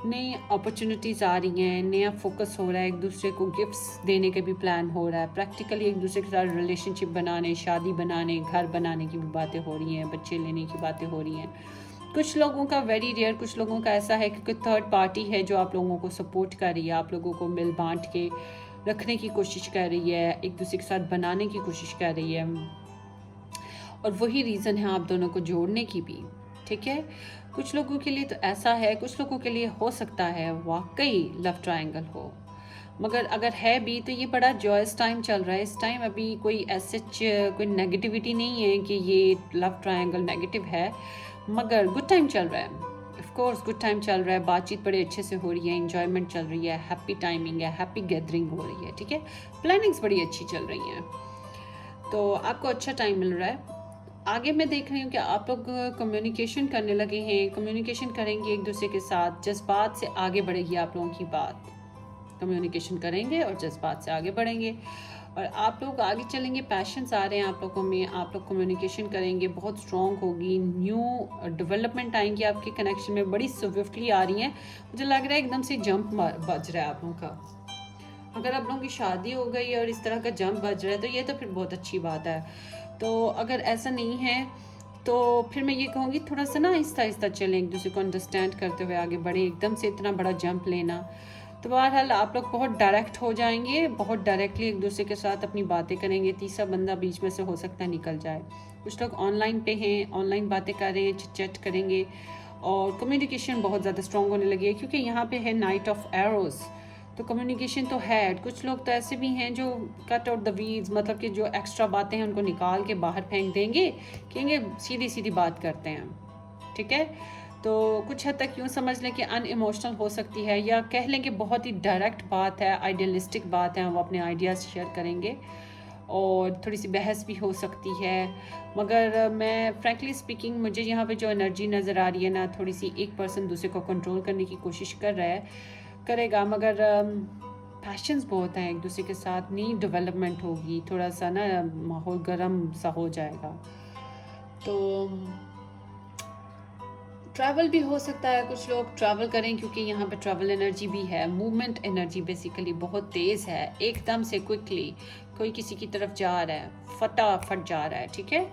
नई अपॉर्चुनिटीज़ आ रही हैं, नया फोकस हो रहा है, एक दूसरे को गिफ्ट्स देने के भी प्लान हो रहा है, प्रैक्टिकली एक दूसरे के साथ रिलेशनशिप बनाने, शादी बनाने, घर बनाने की भी बातें हो रही हैं, बच्चे लेने की बातें हो रही हैं। कुछ लोगों का वेरी रेयर, कुछ लोगों का ऐसा है कि कोई थर्ड पार्टी है जो आप लोगों को सपोर्ट कर रही है, आप लोगों को मिल बांट के रखने की कोशिश कर रही है, एक दूसरे के साथ बनाने की कोशिश कर रही है, और वही रीज़न है आप दोनों को जोड़ने की भी, ठीक है। कुछ लोगों के लिए तो ऐसा है, कुछ लोगों के लिए हो सकता है वाकई लव ट्रायंगल हो, मगर अगर है भी तो ये बड़ा जॉयस टाइम चल रहा है इस टाइम। अभी कोई ऐसे कोई नेगेटिविटी नहीं है कि ये लव ट्रायंगल नेगेटिव है, मगर गुड टाइम चल रहा है, ऑफ कोर्स गुड टाइम चल रहा है, बातचीत बड़े अच्छे से हो रही है, एंजॉयमेंट चल रही है, हैप्पी टाइमिंग है, हैप्पी गैदरिंग हो रही है, ठीक है। प्लानिंग्स बड़ी अच्छी चल रही हैं, तो आपको अच्छा टाइम मिल रहा है। आगे मैं देख रही हूँ कि आप लोग कम्युनिकेशन करने लगे हैं, कम्युनिकेशन करेंगे एक दूसरे के साथ, जज्बात से आगे बढ़ेगी आप लोगों की बात, कम्युनिकेशन करेंगे और जज्बात से आगे बढ़ेंगे और आप लोग आगे चलेंगे। पैशंस आ रहे हैं आप लोगों में, आप लोग कम्युनिकेशन करेंगे, बहुत स्ट्रॉन्ग होगी, न्यू डेवलपमेंट आएंगी आपके कनेक्शन में, बड़ी स्विफ्टली आ रही हैं। मुझे लग रहा है एकदम से जंप बज रहा है आप लोगों का। अगर आप लोगों की शादी हो गई और इस तरह का जंप बज रहा है तो ये तो फिर बहुत अच्छी बात है। तो अगर ऐसा नहीं है तो फिर मैं ये कहूँगी थोड़ा सा ना आहिस्ता आहिस्ता चलें, एक दूसरे को अंडरस्टैंड करते हुए आगे बढ़े, एकदम से इतना बड़ा जंप लेना। तो बहरहाल आप लोग बहुत डायरेक्ट हो जाएंगे, बहुत डायरेक्टली एक दूसरे के साथ अपनी बातें करेंगे, तीसरा बंदा बीच में से हो सकता है निकल जाए। कुछ लोग ऑनलाइन पे हैं, ऑनलाइन बातें कर रहे हैं, चिट करेंगे और कम्युनिकेशन बहुत ज़्यादा स्ट्रॉन्ग होने लगी है, क्योंकि यहाँ पे है नाइट ऑफ एरोज़, तो कम्युनिकेशन तो है। कुछ लोग तो ऐसे भी हैं जो कट आउट द वीड्स, मतलब कि जो एक्स्ट्रा बातें हैं उनको निकाल के बाहर फेंक देंगे, कहेंगे सीधी सीधी बात करते हैं, ठीक है। तो कुछ हद तक यूँ समझ लें कि अनइमोशनल हो सकती है, या कह लें कि बहुत ही डायरेक्ट बात है, आइडियलिस्टिक बात है, वो अपने आइडियाज़ शेयर करेंगे और थोड़ी सी बहस भी हो सकती है। मगर मैं फ्रैंकली स्पीकिंग, मुझे यहाँ पे जो एनर्जी नज़र आ रही है ना, थोड़ी सी एक पर्सन दूसरे को कंट्रोल करने की कोशिश कर रहा है, करेगा, मगर पैशंस बहुत हैं एक दूसरे के साथ, नी डेवलपमेंट होगी, थोड़ा सा ना माहौल गर्म सा हो जाएगा। तो ट्रैवल भी हो सकता है, कुछ लोग ट्रैवल करें क्योंकि यहाँ पे ट्रैवल एनर्जी भी है, मूवमेंट एनर्जी बेसिकली बहुत तेज़ है, एकदम से क्विकली कोई किसी की तरफ जा रहा है, फटाफट जा रहा है, ठीक है।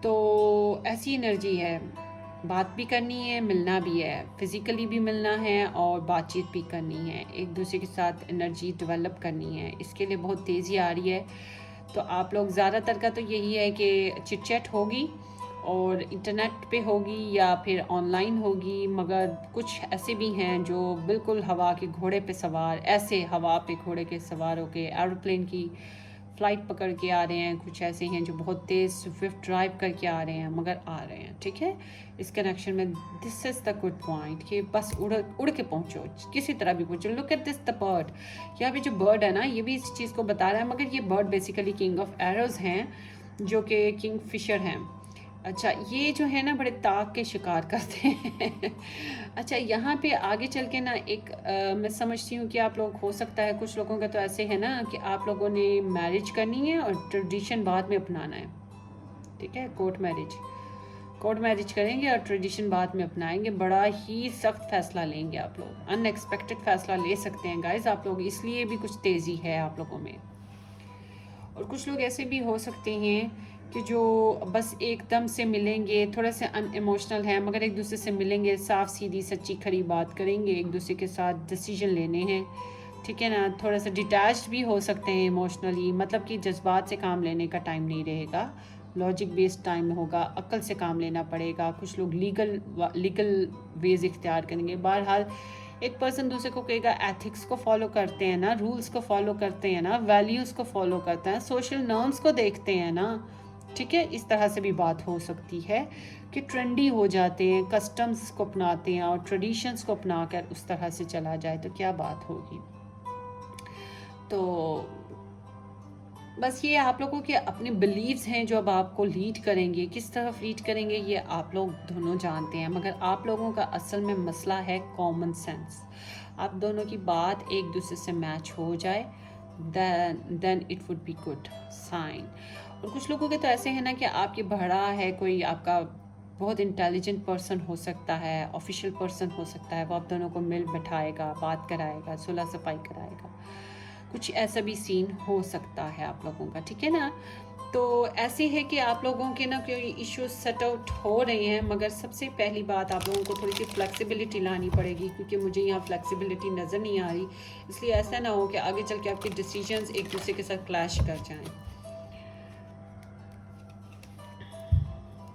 तो ऐसी एनर्जी है, बात भी करनी है, मिलना भी है, फिज़िकली भी मिलना है और बातचीत भी करनी है, एक दूसरे के साथ एनर्जी डेवलप करनी है, इसके लिए बहुत तेज़ी आ रही है। तो आप लोग ज़्यादातर का तो यही है कि चिट चैट होगी और इंटरनेट पे होगी या फिर ऑनलाइन होगी, मगर कुछ ऐसे भी हैं जो बिल्कुल हवा के घोड़े पे सवार, ऐसे हवा पे घोड़े के सवार होके एरोप्लेन की फ़्लाइट पकड़ के आ रहे हैं, कुछ ऐसे हैं जो बहुत तेज़ स्विफ्ट ड्राइव करके आ रहे हैं, मगर आ रहे हैं, ठीक है। इस कनेक्शन में this is the good point कि बस उड़ के पहुँचो, किसी तरह भी पहुँचो। Look at this the bird, यहाँ पे जो बर्ड है ना, ये भी इस चीज़ को बता रहा है, मगर ये bird basically king of arrows हैं, जो कि किंग फिशर हैं। अच्छा, ये जो है ना बड़े ताक के शिकार करते हैं। अच्छा, यहाँ पे आगे चल के ना एक मैं समझती हूँ कि आप लोग, हो सकता है कुछ लोगों का तो ऐसे है ना कि आप लोगों ने मैरिज करनी है और ट्रेडिशन बाद में अपनाना है, ठीक है। कोर्ट मैरिज करेंगे और ट्रेडिशन बाद में अपनाएंगे, बड़ा ही सख्त फैसला लेंगे आप लोग, अनएक्सपेक्टेड फैसला ले सकते हैं गाइज आप लोग, इसलिए भी कुछ तेज़ी है आप लोगों में। और कुछ लोग ऐसे भी हो सकते हैं कि जो बस एकदम से मिलेंगे, थोड़े से अनइमोशनल हैं मगर एक दूसरे से मिलेंगे, साफ सीधी सच्ची खरी बात करेंगे, एक दूसरे के साथ डिसीजन लेने हैं, ठीक है ना। थोड़ा सा डिटैच्ड भी हो सकते हैं इमोशनली, मतलब कि जज्बात से काम लेने का टाइम नहीं रहेगा, लॉजिक बेस्ड टाइम होगा, अक्ल से काम लेना पड़ेगा। कुछ लोग लीगल वेज इख्तियार करेंगे। बहरहाल एक पर्सन दूसरे को कहेगा, एथिक्स को फॉलो करते हैं ना, रूल्स को फॉलो करते हैं ना, वैल्यूज़ को फॉलो करते हैं, सोशल नॉर्म्स को देखते हैं ना, ठीक है। इस तरह से भी बात हो सकती है कि ट्रेंडी हो जाते हैं, कस्टम्स को अपनाते हैं और ट्रेडिशंस को अपना कर उस तरह से चला जाए तो क्या बात होगी। तो बस ये आप लोगों के अपने बिलीव्स हैं जो अब आपको लीड करेंगे, किस तरफ लीड करेंगे ये आप लोग दोनों जानते हैं, मगर आप लोगों का असल में मसला है कॉमन सेंस। आप दोनों की बात एक दूसरे से मैच हो जाए, then it would be good sign. और कुछ लोगों के तो ऐसे हैं ना कि आपकी बड़ा है, कोई आपका बहुत इंटेलिजेंट पर्सन हो सकता है, ऑफिशियल पर्सन हो सकता है, वो आप दोनों को मिल बैठाएगा, बात कराएगा, सुलह सफाई कराएगा, कुछ ऐसा भी सीन हो सकता है आप लोगों का, ठीक है ना। तो ऐसे है कि आप लोगों के ना कोई इश्यूज सेट आउट हो रहे हैं, मगर सबसे पहली बात आप लोगों को थोड़ी सी फ्लेक्सिबिलिटी लानी पड़ेगी, क्योंकि मुझे यहाँ फ्लेक्सिबिलिटी नज़र नहीं आ रही। इसलिए ऐसा ना हो कि आगे चल के आपके डिसीजंस एक दूसरे के साथ क्लैश कर जाएं।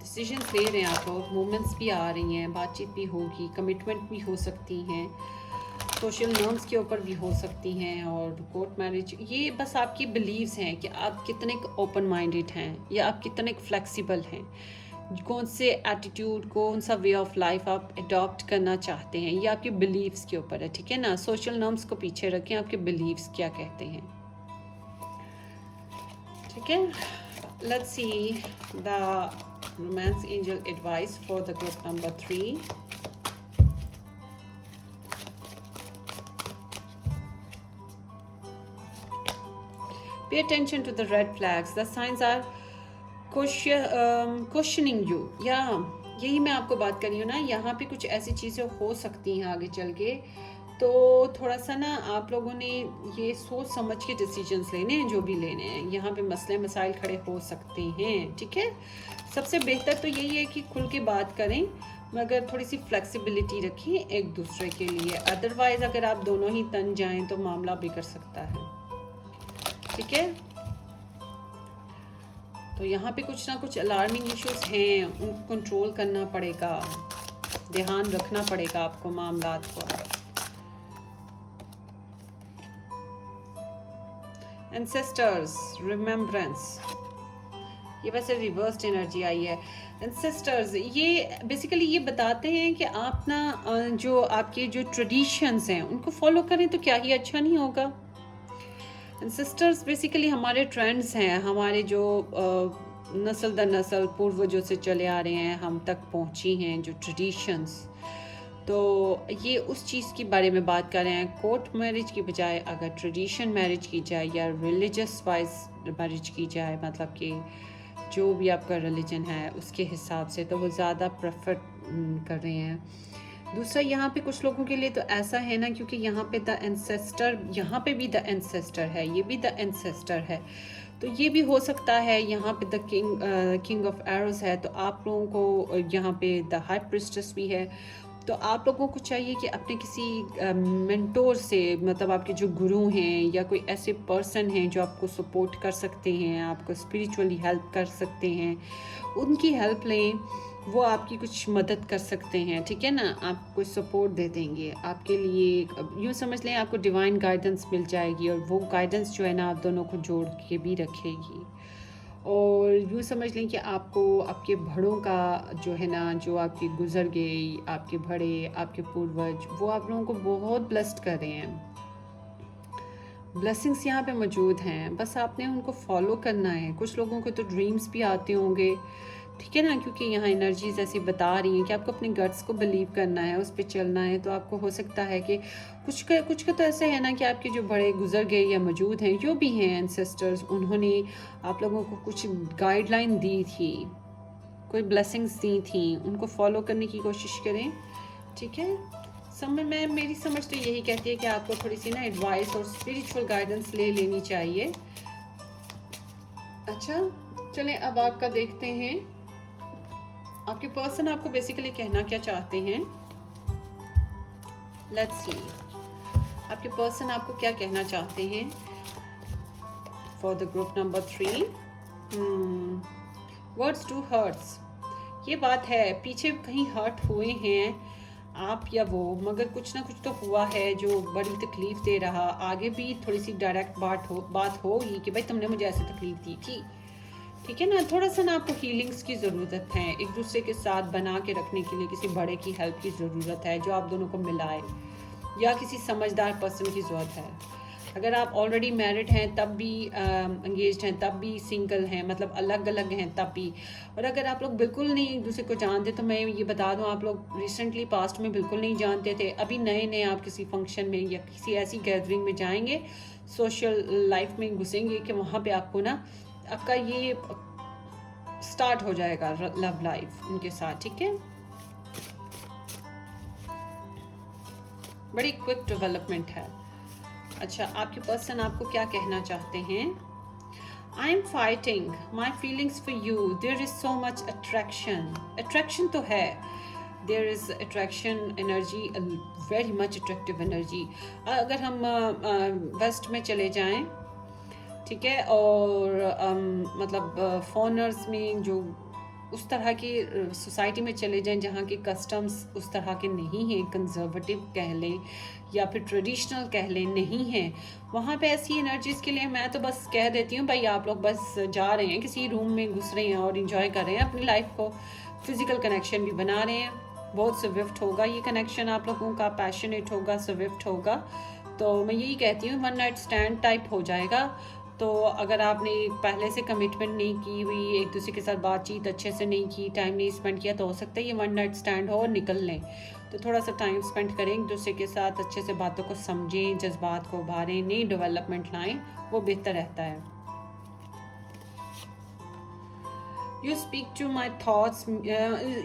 डिसीजंस ले रहे हैं आप लोग, मूवमेंट्स भी आ रही हैं, बातचीत भी होगी, कमिटमेंट भी हो सकती हैं, सोशल नॉर्म्स के ऊपर भी हो सकती हैं, और कोर्ट मैरिज। ये बस आपकी बिलीव्स हैं कि आप कितने ओपन माइंडेड हैं या आप कितने फ्लेक्सिबल हैं, कौन से एटीट्यूड, कौन सा वे ऑफ लाइफ आप अडॉप्ट करना चाहते हैं, ये आपके बिलीव्स के ऊपर है, ठीक है ना। सोशल नॉर्म्स को पीछे रखें, आपके बिलीव्स क्या कहते हैं, ठीक है। Let's see the romance angel advice for the group number 3। Pay attention to the red flags. The signs are questioning you. या यही मैं आपको बात कर रही हूँ ना, यहाँ पे कुछ ऐसी चीज़ें हो सकती हैं आगे चल के, तो थोड़ा सा ना आप लोगों ने ये सोच समझ के डिसीजंस लेने हैं, जो भी लेने हैं। यहाँ पे मसले मसाइल खड़े हो सकते हैं, ठीक है। सबसे बेहतर तो यही है कि खुल के बात करें, मगर थोड़ी सी फ्लेक्सिबिलिटी रखें एक दूसरे के लिए। अदरवाइज़ अगर आप दोनों ही तन जाएं तो मामला बिगड़ सकता है, ठीक है। तो यहाँ पे कुछ ना कुछ अलार्मिंग इश्यूज हैं, उनको कंट्रोल करना पड़ेगा, ध्यान रखना पड़ेगा आपको मामलात को। एंसेस्टर्स रिमेम्बरेंस, ये वैसे रिवर्स्ड एनर्जी आई है। एंसेस्टर्स ये बेसिकली ये बताते हैं कि आप ना जो आपके जो ट्रेडिशंस हैं उनको फॉलो करें तो क्या ही अच्छा नहीं होगा। एंसेस्टर्स बेसिकली हमारे ट्रेंड्स हैं, हमारे जो नस्ल दर नस्ल पूर्वजों से चले आ रहे हैं, हम तक पहुंची हैं जो ट्रेडिशंस, तो ये उस चीज़ के बारे में बात कर रहे हैं। कोर्ट मैरिज की बजाय अगर ट्रेडिशन मैरिज की जाए या रिलीजियस वाइज मैरिज की जाए, मतलब कि जो भी आपका रिलीजन है उसके हिसाब से, तो वो ज़्यादा प्रेफर कर रहे हैं। दूसरा यहाँ पे कुछ लोगों के लिए तो ऐसा है ना, क्योंकि यहाँ पे द एंसेस्टर, यहाँ पे भी द एंसेस्टर है, ये भी द एंसेस्टर है, तो ये भी हो सकता है। यहाँ पे द किंग ऑफ एरोस है, तो आप लोगों को यहाँ पे द हाई प्रिस्टेस भी है। तो आप लोगों को चाहिए कि अपने किसी मेंटोर से, मतलब आपके जो गुरु हैं या कोई ऐसे पर्सन हैं जो आपको सपोर्ट कर सकते हैं, आपको स्पिरिचुअली हेल्प कर सकते हैं, उनकी हेल्प लें, वो आपकी कुछ मदद कर सकते हैं, ठीक है ना। आपको सपोर्ट दे देंगे, आपके लिए यूँ समझ लें आपको डिवाइन गाइडेंस मिल जाएगी, और वो गाइडेंस जो है ना आप दोनों को जोड़ के भी रखेगी। और यूँ समझ लें कि आपको आपके बड़ों का जो है ना, जो आपके गुजर गए, आपके बड़े, आपके पूर्वज, वो आप लोगों को बहुत ब्लेस्ड कर रहे हैं। ब्लेसिंग्स यहाँ पे मौजूद हैं, बस आपने उनको फॉलो करना है। कुछ लोगों को तो ड्रीम्स भी आते होंगे, ठीक है ना, क्योंकि यहाँ एनर्जीज ऐसी बता रही हैं कि आपको अपने गट्स को बिलीव करना है, उस पर चलना है। तो आपको हो सकता है कि कुछ का तो ऐसा है ना कि आपके जो बड़े गुजर गए या मौजूद हैं, जो भी हैं एंसेस्टर्स, उन्होंने आप लोगों को कुछ गाइडलाइन दी थी, कोई ब्लेसिंग्स दी थी, उनको फॉलो करने की कोशिश करें, ठीक है। मेरी समझ तो यही कहती है कि आपको थोड़ी सी ना एडवाइस और स्पिरिचुअल गाइडेंस ले लेनी चाहिए। अच्छा, चलें अब आपका देखते हैं आपके पर्सन आपको बेसिकली कहना क्या चाहते हैं। लेट्स सी आपके पर्सन आपको क्या कहना चाहते हैं for the group number 3। Words to hearts, ये बात है पीछे कहीं हर्ट हुए हैं आप या वो, मगर कुछ ना कुछ तो हुआ है जो बड़ी तकलीफ दे रहा। आगे भी थोड़ी सी डायरेक्ट बात होगी कि भाई तुमने मुझे ऐसी तकलीफ दी थी, ठीक है ना। थोड़ा सा ना आपको हीलिंग्स की ज़रूरत है, एक दूसरे के साथ बना के रखने के लिए किसी बड़े की हेल्प की ज़रूरत है जो आप दोनों को मिलाए, या किसी समझदार पर्सन की ज़रूरत है। अगर आप ऑलरेडी मैरिड हैं तब भी, एंगेज्ड हैं तब भी, सिंगल हैं मतलब अलग अलग हैं तब भी, और अगर आप लोग बिल्कुल नहीं एक दूसरे को जानते तो मैं ये बता दूं आप लोग रिसेंटली पास्ट में बिल्कुल नहीं जानते थे, अभी नए नए आप किसी फंक्शन में या किसी ऐसी गैदरिंग में जाएंगे, सोशल लाइफ में घुसेंगे कि वहाँ पे आपको ना आपका ये स्टार्ट हो जाएगा लव लाइफ उनके साथ, ठीक है। बड़ी क्विक डेवलपमेंट है। अच्छा, आपके पर्सन आपको क्या कहना चाहते हैं। I am fighting my feelings for you, there is so much attraction. Attraction तो है, there is attraction energy, very much attractive energy. अगर हम वेस्ट में चले जाएं, ठीक है, और मतलब फॉरनर्स में जो उस तरह की सोसाइटी में चले जाएं जहाँ के कस्टम्स उस तरह के नहीं हैं, कंजर्वेटिव कह लें या फिर ट्रेडिशनल कह लें, नहीं हैं, वहाँ पे ऐसी एनर्जीज़ के लिए मैं तो बस कह देती हूँ भाई आप लोग बस जा रहे हैं किसी रूम में घुस रहे हैं और इंजॉय कर रहे हैं अपनी लाइफ को, फिजिकल कनेक्शन भी बना रहे हैं, बहुत स्विफ्ट होगा ये कनेक्शन आप लोगों का, पैशनेट होगा, स्विफ्ट होगा। तो मैं यही कहती हूँ वन नाइट स्टैंड टाइप हो जाएगा। तो अगर आपने पहले से कमिटमेंट नहीं की हुई, एक दूसरे के साथ बातचीत अच्छे से नहीं की, टाइम नहीं स्पेंड किया, तो हो सकता है ये वन नाइट स्टैंड हो और निकल लें। तो थोड़ा सा टाइम स्पेंड करें एक दूसरे के साथ, अच्छे से बातों को समझें, जज्बात को उभारें, नई डेवलपमेंट लाएं, वो बेहतर रहता है। You speak to my thoughts,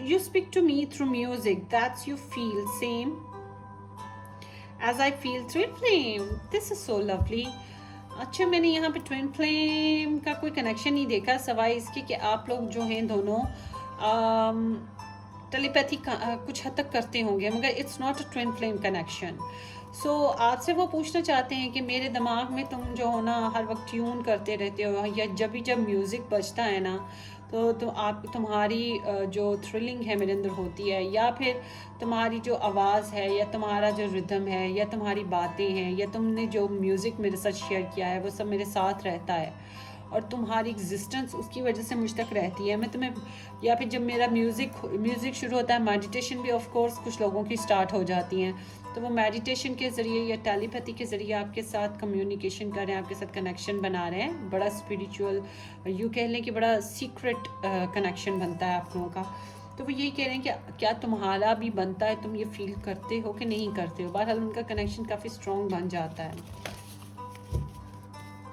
you speak to me through music, that's you feel same as I feel through flame. This is so lovely. अच्छा, मैंने यहाँ पे ट्विन फ्लेम का कोई कनेक्शन नहीं देखा सवाई इसके कि आप लोग जो हैं दोनों टेलीपैथी कुछ हद तक करते होंगे, मगर it's not a twin flame connection. So आपसे वो पूछना चाहते हैं कि मेरे दिमाग में तुम जो हो ना हर वक्त ट्यून करते रहते हो, या जब म्यूज़िक बजता है ना तो आप तुम्हारी जो थ्रिलिंग है मेरे अंदर होती है, या फिर तुम्हारी जो आवाज़ है, या तुम्हारा जो रिदम है, या तुम्हारी बातें हैं, या तुमने जो म्यूज़िक मेरे साथ शेयर किया है वो सब मेरे साथ रहता है, और तुम्हारी एग्जिस्टेंस उसकी वजह से मुझ तक रहती है। मैं तुम्हें, या फिर जब मेरा म्यूज़िक शुरू होता है, मेडिटेशन भी ऑफ कोर्स कुछ लोगों की स्टार्ट हो जाती हैं, तो वो मेडिटेशन के ज़रिए या टेलीपैथी के ज़रिए आपके साथ कम्युनिकेशन कर रहे हैं, आपके साथ कनेक्शन बना रहे हैं, बड़ा स्पिरिचुअल, यूँ कह लें कि बड़ा सीक्रेट कनेक्शन बनता है आप लोगों का। तो वो यही कह रहे हैं कि क्या तुम्हारा भी बनता है, तुम ये फील करते हो कि नहीं करते हो। बहरहाल उनका कनेक्शन काफ़ी स्ट्रॉन्ग बन जाता है।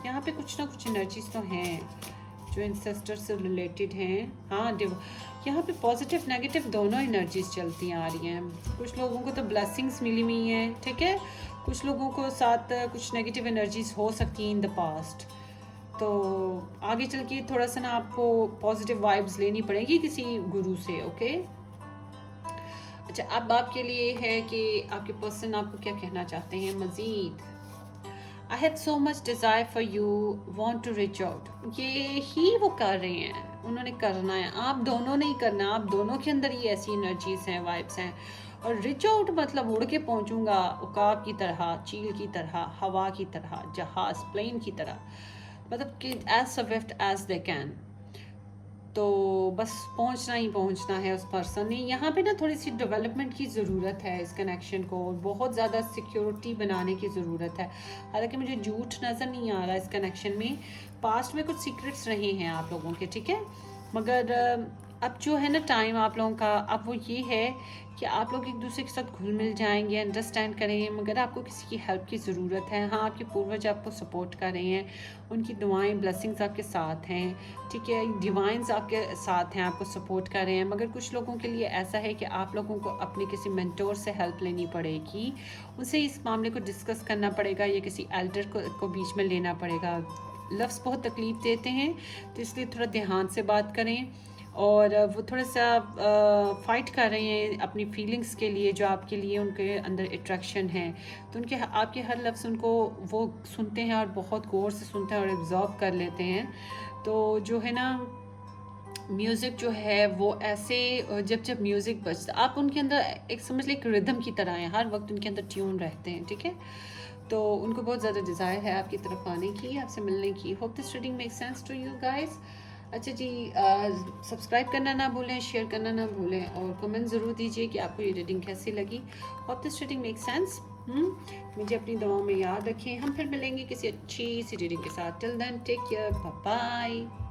यहाँ पे कुछ ना कुछ एनर्जीज तो हैं जो इंसेस्टर से रिलेटेड हैं। हाँ, यहाँ पे पॉजिटिव नेगेटिव दोनों एनर्जीज चलती आ रही हैं। कुछ लोगों को तो ब्लेसिंग्स मिली हुई हैं, ठीक है, कुछ लोगों को साथ कुछ नेगेटिव एनर्जीज हो सकती हैं इन द पास्ट। तो आगे चल के थोड़ा सा ना आपको पॉजिटिव वाइब्स लेनी पड़ेगी किसी गुरु से, ओके। अच्छा, अब आपके लिए है कि आपके पर्सन आपको क्या कहना चाहते हैं मज़ीद। I had so much desire for you, want to reach out. ये ही वो कर रहे हैं, उन्होंने करना है, आप दोनों ने ही करना, आप दोनों के अंदर ये ऐसी एनर्जीज हैं, वाइब्स हैं। और रिच आउट मतलब उड़ के पहुंचूंगा, उकाब की तरह, चील की तरह, हवा की तरह, जहाज, प्लेन की तरह, मतलब कि as swift as they can. तो बस पहुंचना ही पहुंचना है उस पर्सन ने। यहाँ पे ना थोड़ी सी डेवलपमेंट की ज़रूरत है इस कनेक्शन को, बहुत ज़्यादा सिक्योरिटी बनाने की ज़रूरत है। हालांकि मुझे झूठ नज़र नहीं आ रहा इस कनेक्शन में, पास्ट में कुछ सीक्रेट्स रहे हैं आप लोगों के, ठीक है, मगर अब जो है ना टाइम आप लोगों का, अब वो ये है कि आप लोग एक दूसरे के साथ घुल मिल जाएंगे, अंडरस्टैंड करेंगे, मगर आपको किसी की हेल्प की ज़रूरत है। हाँ, आपके पूर्वज आपको सपोर्ट कर रहे हैं, उनकी दुआएं, ब्लेसिंग्स आपके साथ हैं, ठीक है, डिवाइंस आपके साथ हैं, आपको सपोर्ट कर रहे हैं, मगर कुछ लोगों के लिए ऐसा है कि आप लोगों को अपने किसी मेंटोर से हेल्प लेनी पड़ेगी, उनसे इस मामले को डिस्कस करना पड़ेगा, या किसी एल्डर को बीच में लेना पड़ेगा, लफ्ज़ बहुत तकलीफ़ देते हैं, तो इसलिए थोड़ा ध्यान से बात करें। और वो थोड़ा सा फ़ाइट कर रहे हैं अपनी फीलिंग्स के लिए, जो आपके लिए उनके अंदर अट्रैक्शन है, तो उनके आपके हर लफ्ज़ उनको वो सुनते हैं और बहुत गौर से सुनते हैं और एब्जॉर्ब कर लेते हैं। तो जो है ना, म्यूज़िक जो है वो ऐसे जब जब म्यूज़िक बजता, आप उनके अंदर एक समझ लें एक रिदम की तरह है, हर वक्त उनके अंदर ट्यून रहते हैं, ठीक है। तो उनको बहुत ज़्यादा डिज़ायर है आपकी तरफ आने की, आपसे मिलने की। Hope this reading make sense to you guys. अच्छा जी, सब्सक्राइब करना ना भूलें, शेयर करना ना भूलें, और कमेंट ज़रूर दीजिए कि आपको ये रीडिंग कैसी लगी। Hope this reading make sense. मुझे अपनी दुआओं में याद रखें। हम फिर मिलेंगे किसी अच्छी सी रीडिंग के साथ। Till then take care, bye bye.